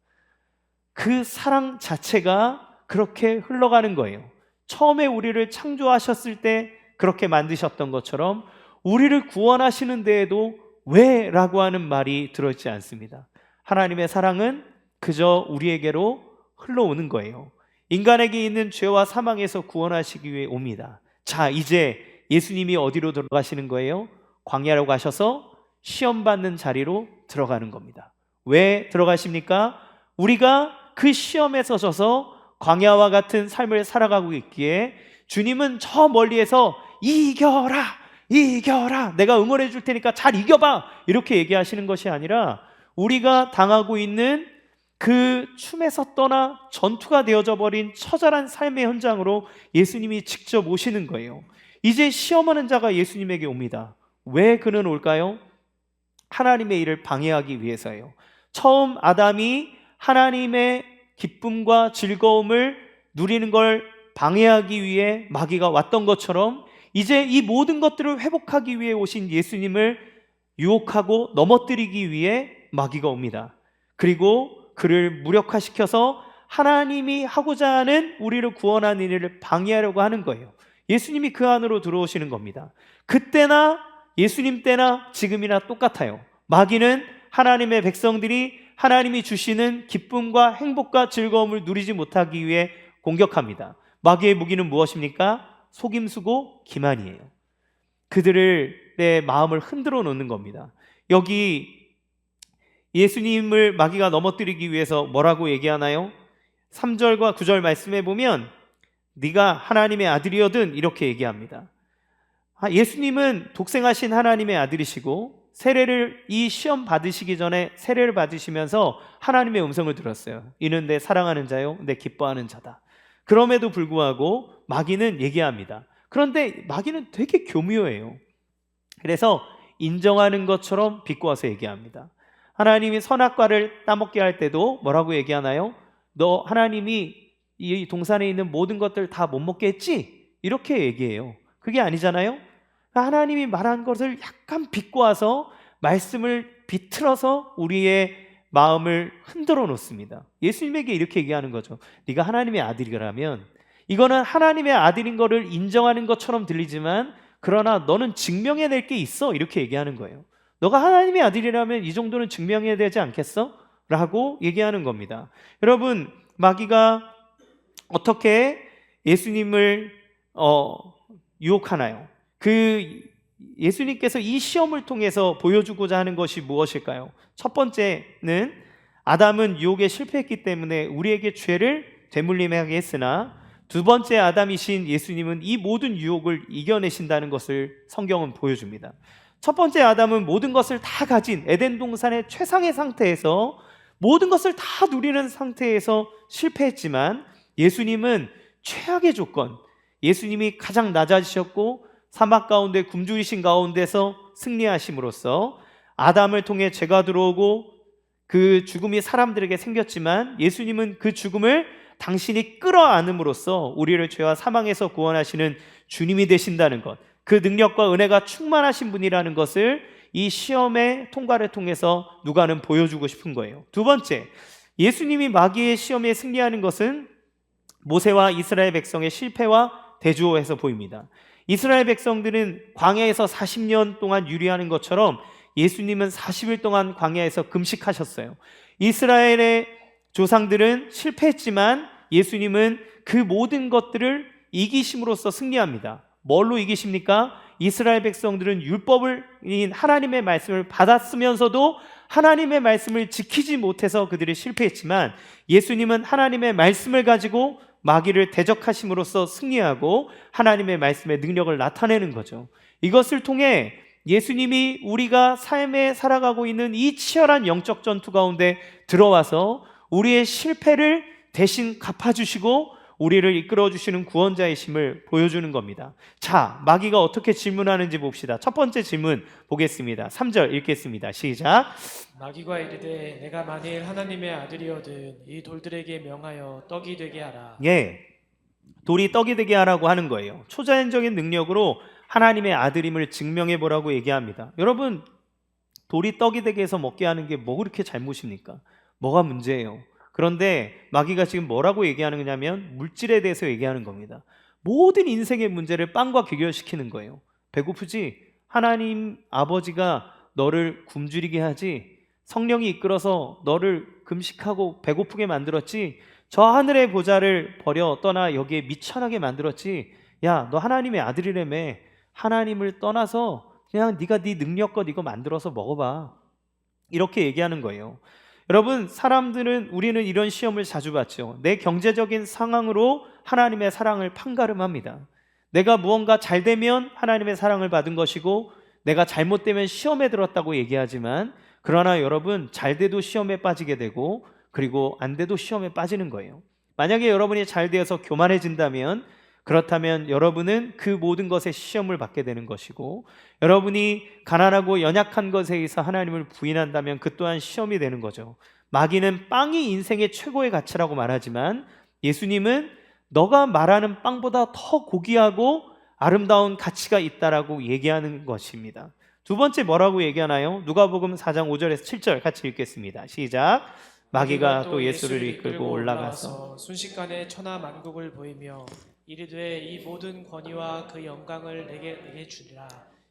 그 사랑 자체가 그렇게 흘러가는 거예요. 처음에 우리를 창조하셨을 때 그렇게 만드셨던 것처럼 우리를 구원하시는 데에도 왜라고 하는 말이 들어있지 않습니다. 하나님의 사랑은 그저 우리에게로 흘러오는 거예요. 인간에게 있는 죄와 사망에서 구원하시기 위해 옵니다. 자, 이제 예수님이 어디로 들어가시는 거예요? 광야로 가셔서 시험받는 자리로 들어가는 겁니다. 왜 들어가십니까? 우리가 그 시험에서 져서 광야와 같은 삶을 살아가고 있기에 주님은 저 멀리에서 이겨라, 이겨라, 내가 응원해 줄 테니까 잘 이겨봐, 이렇게 얘기하시는 것이 아니라 우리가 당하고 있는 그 춤에서 떠나 전투가 되어져 버린 처절한 삶의 현장으로 예수님이 직접 오시는 거예요. 이제 시험하는 자가 예수님에게 옵니다. 왜 그는 올까요? 하나님의 일을 방해하기 위해서예요. 처음 아담이 하나님의 기쁨과 즐거움을 누리는 걸 방해하기 위해 마귀가 왔던 것처럼 이제 이 모든 것들을 회복하기 위해 오신 예수님을 유혹하고 넘어뜨리기 위해 마귀가 옵니다. 그리고 그를 무력화시켜서 하나님이 하고자 하는 우리를 구원하는 일을 방해하려고 하는 거예요. 예수님이 그 안으로 들어오시는 겁니다. 그때나 예수님 때나 지금이나 똑같아요. 마귀는 하나님의 백성들이 하나님이 주시는 기쁨과 행복과 즐거움을 누리지 못하기 위해 공격합니다. 마귀의 무기는 무엇입니까? 속임수고 기만이에요. 그들의 마음을 흔들어 놓는 겁니다. 여기 예수님을 마귀가 넘어뜨리기 위해서 뭐라고 얘기하나요? 3절과 9절 말씀해 보면 네가 하나님의 아들이거든 이렇게 얘기합니다. 예수님은 독생하신 하나님의 아들이시고 세례를 이 시험 받으시기 전에 세례를 받으시면서 하나님의 음성을 들었어요. 이는 내 사랑하는 자요 내 기뻐하는 자다. 그럼에도 불구하고 마귀는 얘기합니다. 그런데 마귀는 되게 교묘해요. 그래서 인정하는 것처럼 비꼬아서 얘기합니다. 하나님이 선악과를 따먹게 할 때도 뭐라고 얘기하나요? 너 하나님이 이 동산에 있는 모든 것들 다 못 먹게 했지? 이렇게 얘기해요. 그게 아니잖아요. 하나님이 말한 것을 약간 비꼬아서 말씀을 비틀어서 우리의 마음을 흔들어 놓습니다. 예수님에게 이렇게 얘기하는 거죠. 네가 하나님의 아들이라면, 이거는 하나님의 아들인 거를 인정하는 것처럼 들리지만 그러나 너는 증명해낼 게 있어, 이렇게 얘기하는 거예요. 너가 하나님의 아들이라면 이 정도는 증명해야 되지 않겠어? 라고 얘기하는 겁니다. 여러분, 마귀가 어떻게 예수님을 유혹하나요? 예수님께서 이 시험을 통해서 보여주고자 하는 것이 무엇일까요? 첫 번째는 아담은 유혹에 실패했기 때문에 우리에게 죄를 되물림하게 했으나, 두 번째 아담이신 예수님은 이 모든 유혹을 이겨내신다는 것을 성경은 보여줍니다. 첫 번째 아담은 모든 것을 다 가진 에덴 동산의 최상의 상태에서 모든 것을 다 누리는 상태에서 실패했지만, 예수님은 최악의 조건, 예수님이 가장 낮아지셨고 사막 가운데 굶주리신 가운데서 승리하심으로써 아담을 통해 죄가 들어오고 그 죽음이 사람들에게 생겼지만, 예수님은 그 죽음을 당신이 끌어안음으로써 우리를 죄와 사망에서 구원하시는 주님이 되신다는 것, 그 능력과 은혜가 충만하신 분이라는 것을 이 시험의 통과를 통해서 누가는 보여주고 싶은 거예요. 두 번째, 예수님이 마귀의 시험에 승리하는 것은 모세와 이스라엘 백성의 실패와 대조해서 보입니다. 이스라엘 백성들은 광야에서 40년 동안 유리하는 것처럼 예수님은 40일 동안 광야에서 금식하셨어요. 이스라엘의 조상들은 실패했지만 예수님은 그 모든 것들을 이기심으로써 승리합니다. 뭘로 이기십니까? 이스라엘 백성들은 율법을, 하나님의 말씀을 받았으면서도 하나님의 말씀을 지키지 못해서 그들이 실패했지만, 예수님은 하나님의 말씀을 가지고 마귀를 대적하심으로써 승리하고 하나님의 말씀의 능력을 나타내는 거죠. 이것을 통해 예수님이 우리가 삶에 살아가고 있는 이 치열한 영적 전투 가운데 들어와서 우리의 실패를 대신 갚아주시고 우리를 이끌어주시는 구원자이심을 보여주는 겁니다. 자, 마귀가 어떻게 질문하는지 봅시다. 첫 번째 질문 보겠습니다. 3절 읽겠습니다. 시작. 마귀가 이르되 내가 만일 하나님의 아들이거든 이 돌들에게 명하여 떡이 되게 하라. 예, 돌이 떡이 되게 하라고 하는 거예요. 초자연적인 능력으로 하나님의 아들임을 증명해 보라고 얘기합니다. 여러분, 돌이 떡이 되게 해서 먹게 하는 게 뭐 그렇게 잘못입니까? 뭐가 문제예요? 그런데 마귀가 지금 뭐라고 얘기하는 거냐면 물질에 대해서 얘기하는 겁니다. 모든 인생의 문제를 빵과 귀결시키는 거예요. 배고프지? 하나님 아버지가 너를 굶주리게 하지, 성령이 이끌어서 너를 금식하고 배고프게 만들었지, 저 하늘의 보좌를 버려 떠나 여기에 미천하게 만들었지. 야, 너 하나님의 아들이라며. 하나님을 떠나서 그냥 네가 네 능력껏 이거 만들어서 먹어봐, 이렇게 얘기하는 거예요. 여러분, 우리는 이런 시험을 자주 받죠. 내 경제적인 상황으로 하나님의 사랑을 판가름합니다. 내가 무언가 잘 되면 하나님의 사랑을 받은 것이고, 내가 잘못되면 시험에 들었다고 얘기하지만, 그러나 여러분, 잘 돼도 시험에 빠지게 되고, 그리고 안 돼도 시험에 빠지는 거예요. 만약에 여러분이 잘 되어서 교만해진다면, 그렇다면 여러분은 그 모든 것에 시험을 받게 되는 것이고, 여러분이 가난하고 연약한 것에 의해서 하나님을 부인한다면 그 또한 시험이 되는 거죠. 마귀는 빵이 인생의 최고의 가치라고 말하지만, 예수님은 너가 말하는 빵보다 더 고귀하고 아름다운 가치가 있다라고 얘기하는 것입니다. 두 번째 뭐라고 얘기하나요? 누가복음 4장 5절에서 7절 같이 읽겠습니다. 시작. 마귀가 또 예수를 이끌고 올라가서 순식간에 천하 만국을 보이며 이르되 이 모든 권위와 그 영광을 내게 주리라.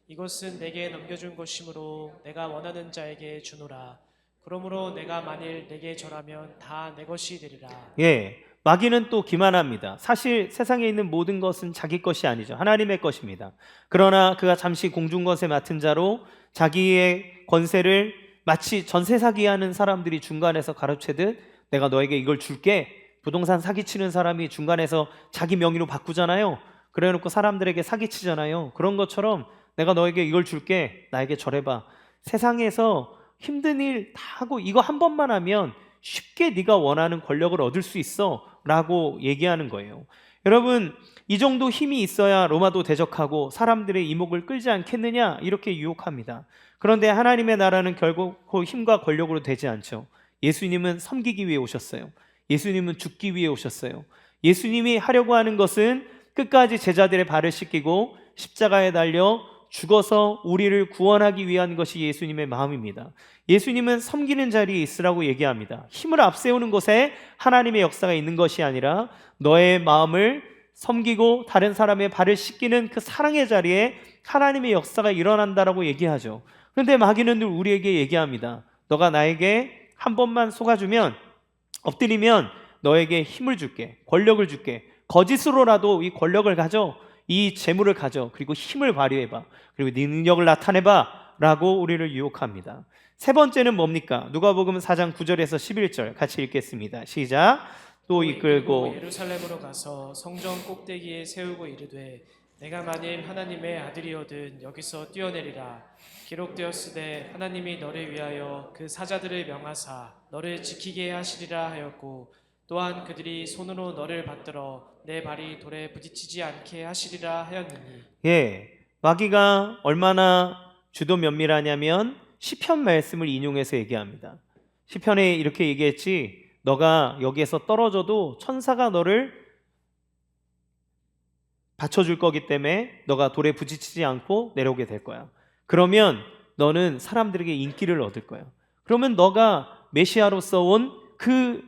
이것은 내게 넘겨준 것이므로 내가 원하는 자에게 주노라. 그러므로 내가 만일 내게 절하면 다 내 것이 되리라. 예, 마귀는 또 기만합니다. 사실 세상에 있는 모든 것은 자기 것이 아니죠. 하나님의 것입니다. 그러나 그가 잠시 공중것에 맡은 자로 자기의 권세를 마치 전세 사기하는 사람들이 중간에서 가로채듯 내가 너에게 이걸 줄게. 부동산 사기치는 사람이 중간에서 자기 명의로 바꾸잖아요. 그래놓고 사람들에게 사기치잖아요. 그런 것처럼 내가 너에게 이걸 줄게. 나에게 절해봐. 세상에서 힘든 일 다 하고 이거 한 번만 하면 쉽게 네가 원하는 권력을 얻을 수 있어 라고 얘기하는 거예요. 여러분, 이 정도 힘이 있어야 로마도 대적하고 사람들의 이목을 끌지 않겠느냐 이렇게 유혹합니다. 그런데 하나님의 나라는 결국 힘과 권력으로 되지 않죠. 예수님은 섬기기 위해 오셨어요. 예수님은 죽기 위해 오셨어요. 예수님이 하려고 하는 것은 끝까지 제자들의 발을 씻기고 십자가에 달려 죽어서 우리를 구원하기 위한 것이 예수님의 마음입니다. 예수님은 섬기는 자리에 있으라고 얘기합니다. 힘을 앞세우는 곳에 하나님의 역사가 있는 것이 아니라 너의 마음을 섬기고 다른 사람의 발을 씻기는 그 사랑의 자리에 하나님의 역사가 일어난다라고 얘기하죠. 그런데 마귀는 늘 우리에게 얘기합니다. 너가 나에게 한 번만 속아주면, 엎드리면 너에게 힘을 줄게, 권력을 줄게. 거짓으로라도 이 권력을 가져, 이 재물을 가져, 그리고 힘을 발휘해봐, 그리고 네 능력을 나타내봐 라고 우리를 유혹합니다. 세 번째는 뭡니까? 누가복음 4장 9절에서 11절 같이 읽겠습니다. 시작. 또 이끌고 예루살렘으로 가서 성전 꼭대기에 세우고 이르되 내가 만일 하나님의 아들이거든 여기서 뛰어내리라. 기록되었으되 하나님이 너를 위하여 그 사자들을 명하사 너를 지키게 하시리라 하였고 또한 그들이 손으로 너를 받들어 내 발이 돌에 부딪히지 않게 하시리라 하였느니. 마귀가 얼마나 주도 면밀하냐면 시편 말씀을 인용해서 얘기합니다. 시편에 이렇게 얘기했지, 너가 여기에서 떨어져도 천사가 너를 받쳐줄 거기 때문에 너가 돌에 부딪히지 않고 내려오게 될 거야. 그러면 너는 사람들에게 인기를 얻을 거야. 그러면 너가 메시아로서 온 그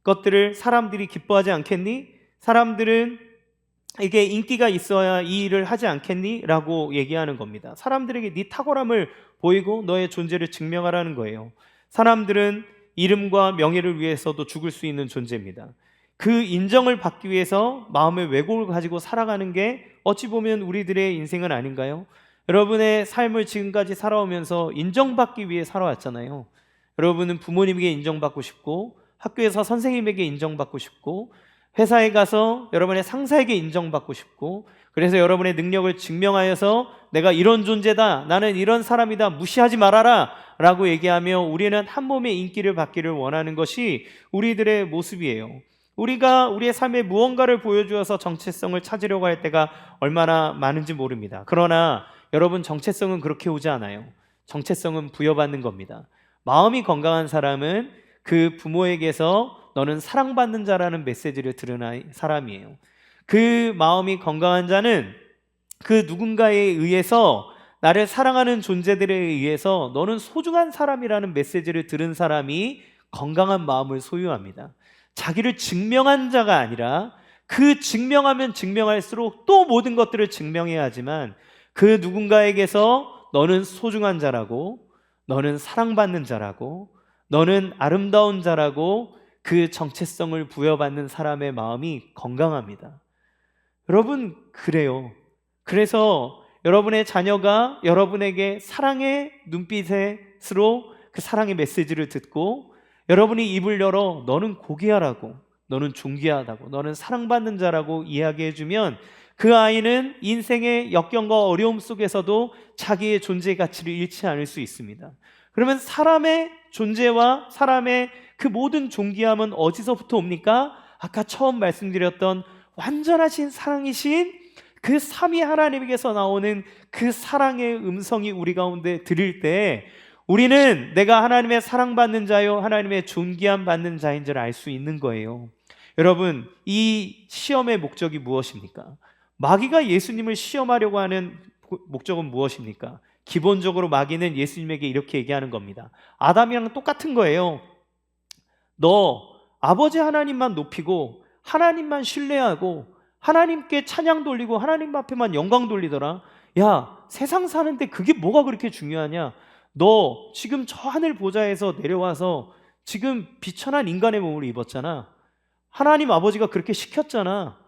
것들을 사람들이 기뻐하지 않겠니? 사람들은 이게 인기가 있어야 이 일을 하지 않겠니? 라고 얘기하는 겁니다. 사람들에게 네 탁월함을 보이고 너의 존재를 증명하라는 거예요. 사람들은 이름과 명예를 위해서도 죽을 수 있는 존재입니다. 그 인정을 받기 위해서 마음의 왜곡을 가지고 살아가는 게 어찌 보면 우리들의 인생은 아닌가요? 여러분의 삶을 지금까지 살아오면서 인정받기 위해 살아왔잖아요. 여러분은 부모님에게 인정받고 싶고, 학교에서 선생님에게 인정받고 싶고, 회사에 가서 여러분의 상사에게 인정받고 싶고, 그래서 여러분의 능력을 증명하여서 내가 이런 존재다, 나는 이런 사람이다, 무시하지 말아라 라고 얘기하며 우리는 한 몸의 인기를 받기를 원하는 것이 우리들의 모습이에요. 우리가 우리의 삶에 무언가를 보여주어서 정체성을 찾으려고 할 때가 얼마나 많은지 모릅니다. 그러나 여러분, 정체성은 그렇게 오지 않아요. 정체성은 부여받는 겁니다. 마음이 건강한 사람은 그 부모에게서 너는 사랑받는 자라는 메시지를 들은 사람이에요. 그 마음이 건강한 자는 그 누군가에 의해서, 나를 사랑하는 존재들에 의해서 너는 소중한 사람이라는 메시지를 들은 사람이 건강한 마음을 소유합니다. 자기를 증명한 자가 아니라 그 증명하면 증명할수록 또 모든 것들을 증명해야 하지만 그 누군가에게서 너는 소중한 자라고, 너는 사랑받는 자라고, 너는 아름다운 자라고 그 정체성을 부여받는 사람의 마음이 건강합니다. 여러분, 그래요. 그래서 여러분의 자녀가 여러분에게 사랑의 눈빛으로 그 사랑의 메시지를 듣고 여러분이 입을 열어 너는 고귀하라고, 너는 존귀하다고, 너는 사랑받는 자라고 이야기해주면 그 아이는 인생의 역경과 어려움 속에서도 자기의 존재 가치를 잃지 않을 수 있습니다. 그러면 사람의 존재와 사람의 그 모든 존귀함은 어디서부터 옵니까? 아까 처음 말씀드렸던 완전하신 사랑이신 그 삼위 하나님에게서 나오는 그 사랑의 음성이 우리 가운데 들릴 때 우리는 내가 하나님의 사랑받는 자요, 하나님의 존귀함 받는 자인 줄 알 수 있는 거예요. 여러분, 이 시험의 목적이 무엇입니까? 마귀가 예수님을 시험하려고 하는 목적은 무엇입니까? 기본적으로 마귀는 예수님에게 이렇게 얘기하는 겁니다. 아담이랑 똑같은 거예요. 너 아버지 하나님만 높이고 하나님만 신뢰하고 하나님께 찬양 돌리고 하나님 앞에만 영광 돌리더라. 야, 세상 사는데 그게 뭐가 그렇게 중요하냐? 너 지금 저 하늘 보좌에서 내려와서 지금 비천한 인간의 몸을 입었잖아. 하나님 아버지가 그렇게 시켰잖아.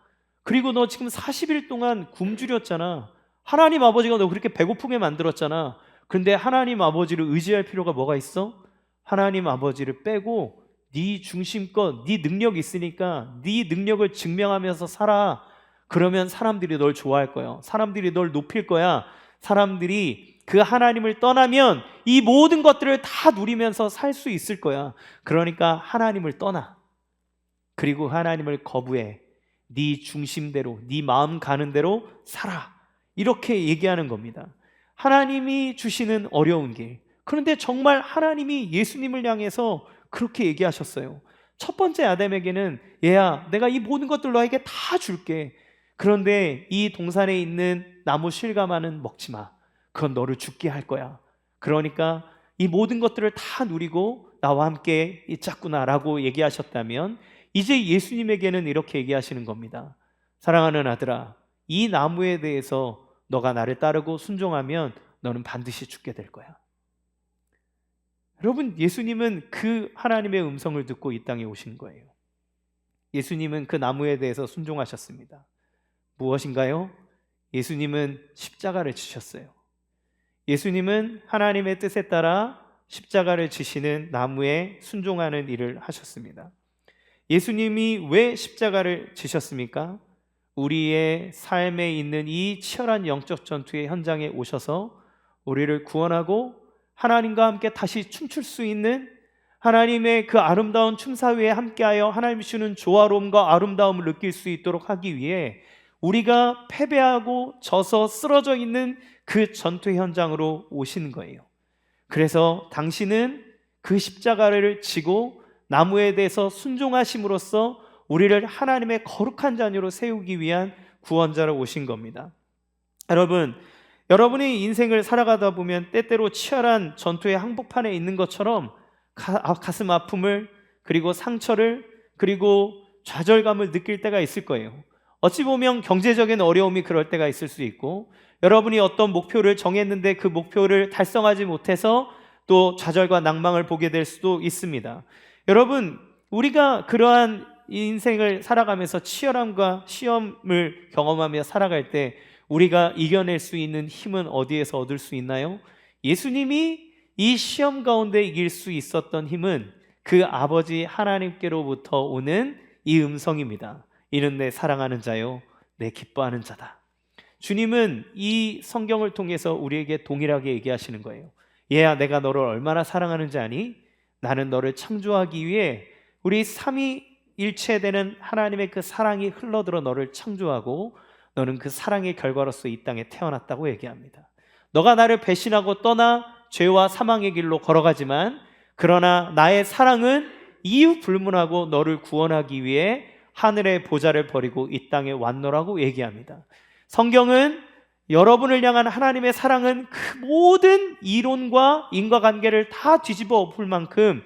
그리고 너 지금 40일 동안 굶주렸잖아. 하나님 아버지가 너 그렇게 배고프게 만들었잖아. 근데 하나님 아버지를 의지할 필요가 뭐가 있어? 하나님 아버지를 빼고 네 중심껏 네 능력 있으니까 네 능력을 증명하면서 살아. 그러면 사람들이 널 좋아할 거야. 사람들이 널 높일 거야. 사람들이 그 하나님을 떠나면 이 모든 것들을 다 누리면서 살 수 있을 거야. 그러니까 하나님을 떠나. 그리고 하나님을 거부해. 네 중심대로, 네 마음 가는 대로 살아. 이렇게 얘기하는 겁니다. 하나님이 주시는 어려운 길. 그런데 정말 하나님이 예수님을 향해서 그렇게 얘기하셨어요. 첫 번째 아담에게는 얘야, 내가 이 모든 것들 너에게 다 줄게. 그런데 이 동산에 있는 나무 실과만은 먹지 마. 그건 너를 죽게 할 거야. 그러니까 이 모든 것들을 다 누리고 나와 함께 있자꾸나라고 얘기하셨다면 이제 예수님에게는 이렇게 얘기하시는 겁니다. 사랑하는 아들아, 이 나무에 대해서 너가 나를 따르고 순종하면 너는 반드시 죽게 될 거야. 여러분, 예수님은 그 하나님의 음성을 듣고 이 땅에 오신 거예요. 예수님은 그 나무에 대해서 순종하셨습니다. 무엇인가요? 예수님은 십자가를 지셨어요. 예수님은 하나님의 뜻에 따라 십자가를 지시는 나무에 순종하는 일을 하셨습니다. 예수님이 왜 십자가를 지셨습니까? 우리의 삶에 있는 이 치열한 영적 전투의 현장에 오셔서 우리를 구원하고 하나님과 함께 다시 춤출 수 있는 하나님의 그 아름다운 춤사위에 함께하여 하나님이 주는 조화로움과 아름다움을 느낄 수 있도록 하기 위해 우리가 패배하고 져서 쓰러져 있는 그 전투 현장으로 오신 거예요. 그래서 당신은 그 십자가를 지고 나무에 대해서 순종하심으로써 우리를 하나님의 거룩한 자녀로 세우기 위한 구원자로 오신 겁니다. 여러분, 여러분의 인생을 살아가다 보면 때때로 치열한 전투의 한복판에 있는 것처럼 가슴 아픔을, 그리고 상처를, 그리고 좌절감을 느낄 때가 있을 거예요. 어찌 보면 경제적인 어려움이 그럴 때가 있을 수 있고, 여러분이 어떤 목표를 정했는데 그 목표를 달성하지 못해서 또 좌절과 낭망을 보게 될 수도 있습니다. 여러분, 우리가 그러한 인생을 살아가면서 치열함과 시험을 경험하며 살아갈 때 우리가 이겨낼 수 있는 힘은 어디에서 얻을 수 있나요? 예수님이 이 시험 가운데 이길 수 있었던 힘은 그 아버지 하나님께로부터 오는 이 음성입니다. 이는 내 사랑하는 자요, 내 기뻐하는 자다. 주님은 이 성경을 통해서 우리에게 동일하게 얘기하시는 거예요. 얘야, 내가 너를 얼마나 사랑하는지 아니? 나는 너를 창조하기 위해 우리 삼위일체되는 하나님의 그 사랑이 흘러들어 너를 창조하고 너는 그 사랑의 결과로서 이 땅에 태어났다고 얘기합니다. 너가 나를 배신하고 떠나 죄와 사망의 길로 걸어가지만 그러나 나의 사랑은 이유 불문하고 너를 구원하기 위해 하늘의 보좌를 버리고 이 땅에 왔노라고 얘기합니다. 성경은 여러분을 향한 하나님의 사랑은 그 모든 이론과 인과관계를 다 뒤집어 엎을 만큼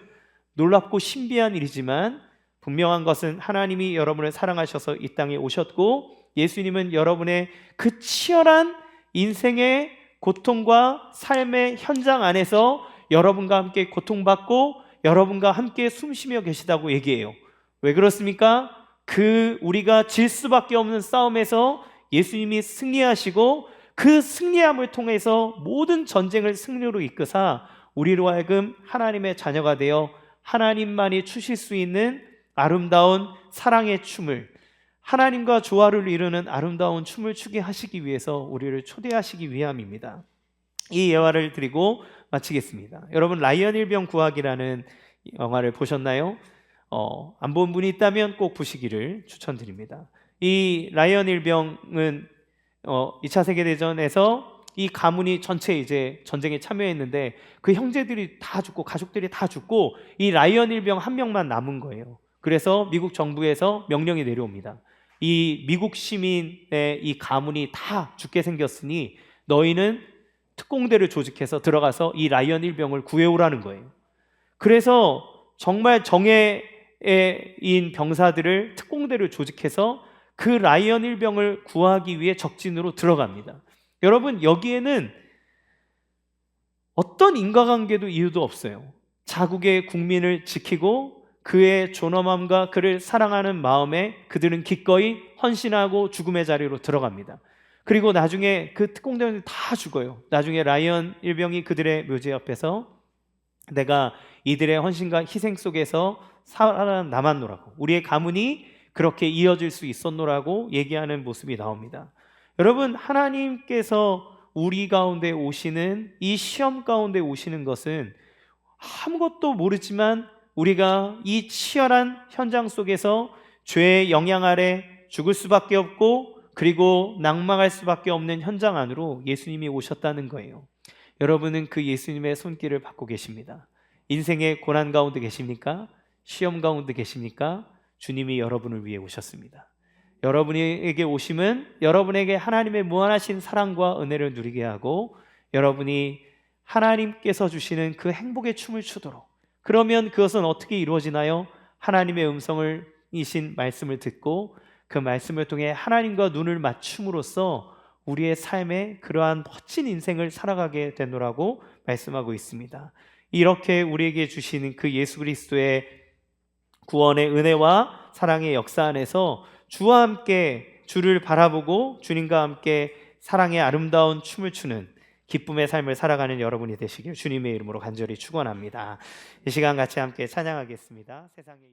놀랍고 신비한 일이지만 분명한 것은 하나님이 여러분을 사랑하셔서 이 땅에 오셨고 예수님은 여러분의 그 치열한 인생의 고통과 삶의 현장 안에서 여러분과 함께 고통받고 여러분과 함께 숨쉬며 계시다고 얘기해요. 왜 그렇습니까? 우리가 질 수밖에 없는 싸움에서 예수님이 승리하시고 그 승리함을 통해서 모든 전쟁을 승리로 이끄사 우리로 하여금 하나님의 자녀가 되어 하나님만이 추실 수 있는 아름다운 사랑의 춤을, 하나님과 조화를 이루는 아름다운 춤을 추게 하시기 위해서 우리를 초대하시기 위함입니다. 이 예화를 드리고 마치겠습니다. 여러분, 라이언 일병 구하기라는 영화를 보셨나요? 안 본 분이 있다면 꼭 보시기를 추천드립니다. 이 라이언 일병은 2차 세계대전에서 이 가문이 전체 이제 전쟁에 참여했는데 그 형제들이 다 죽고 가족들이 다 죽고 이 라이언 일병 한 명만 남은 거예요. 그래서 미국 정부에서 명령이 내려옵니다. 이 미국 시민의 이 가문이 다 죽게 생겼으니 너희는 특공대를 조직해서 들어가서 이 라이언 일병을 구해오라는 거예요. 그래서 정말 정예인 병사들을 특공대를 조직해서 그 라이언 일병을 구하기 위해 적진으로 들어갑니다. 여러분, 여기에는 어떤 인과관계도 이유도 없어요. 자국의 국민을 지키고 그의 존엄함과 그를 사랑하는 마음에 그들은 기꺼이 헌신하고 죽음의 자리로 들어갑니다. 그리고 나중에 그 특공대원들 다 죽어요. 나중에 라이언 일병이 그들의 묘지 옆에서 내가 이들의 헌신과 희생 속에서 살아남았노라고, 우리의 가문이 그렇게 이어질 수 있었노라고 얘기하는 모습이 나옵니다. 여러분, 하나님께서 우리 가운데 오시는, 이 시험 가운데 오시는 것은 아무것도 모르지만 우리가 이 치열한 현장 속에서 죄의 영향 아래 죽을 수밖에 없고 그리고 낙망할 수밖에 없는 현장 안으로 예수님이 오셨다는 거예요. 여러분은 그 예수님의 손길을 받고 계십니다. 인생의 고난 가운데 계십니까? 시험 가운데 계십니까? 주님이 여러분을 위해 오셨습니다. 여러분에게 오심은 여러분에게 하나님의 무한하신 사랑과 은혜를 누리게 하고 여러분이 하나님께서 주시는 그 행복의 춤을 추도록, 그러면 그것은 어떻게 이루어지나요? 하나님의 음성을 이신 말씀을 듣고 그 말씀을 통해 하나님과 눈을 맞춤으로써 우리의 삶에 그러한 멋진 인생을 살아가게 되노라고 말씀하고 있습니다. 이렇게 우리에게 주시는 그 예수 그리스도의 구원의 은혜와 사랑의 역사 안에서 주와 함께, 주를 바라보고 주님과 함께 사랑의 아름다운 춤을 추는 기쁨의 삶을 살아가는 여러분이 되시길 주님의 이름으로 간절히 축원합니다. 이 시간 같이 함께 찬양하겠습니다. 세상의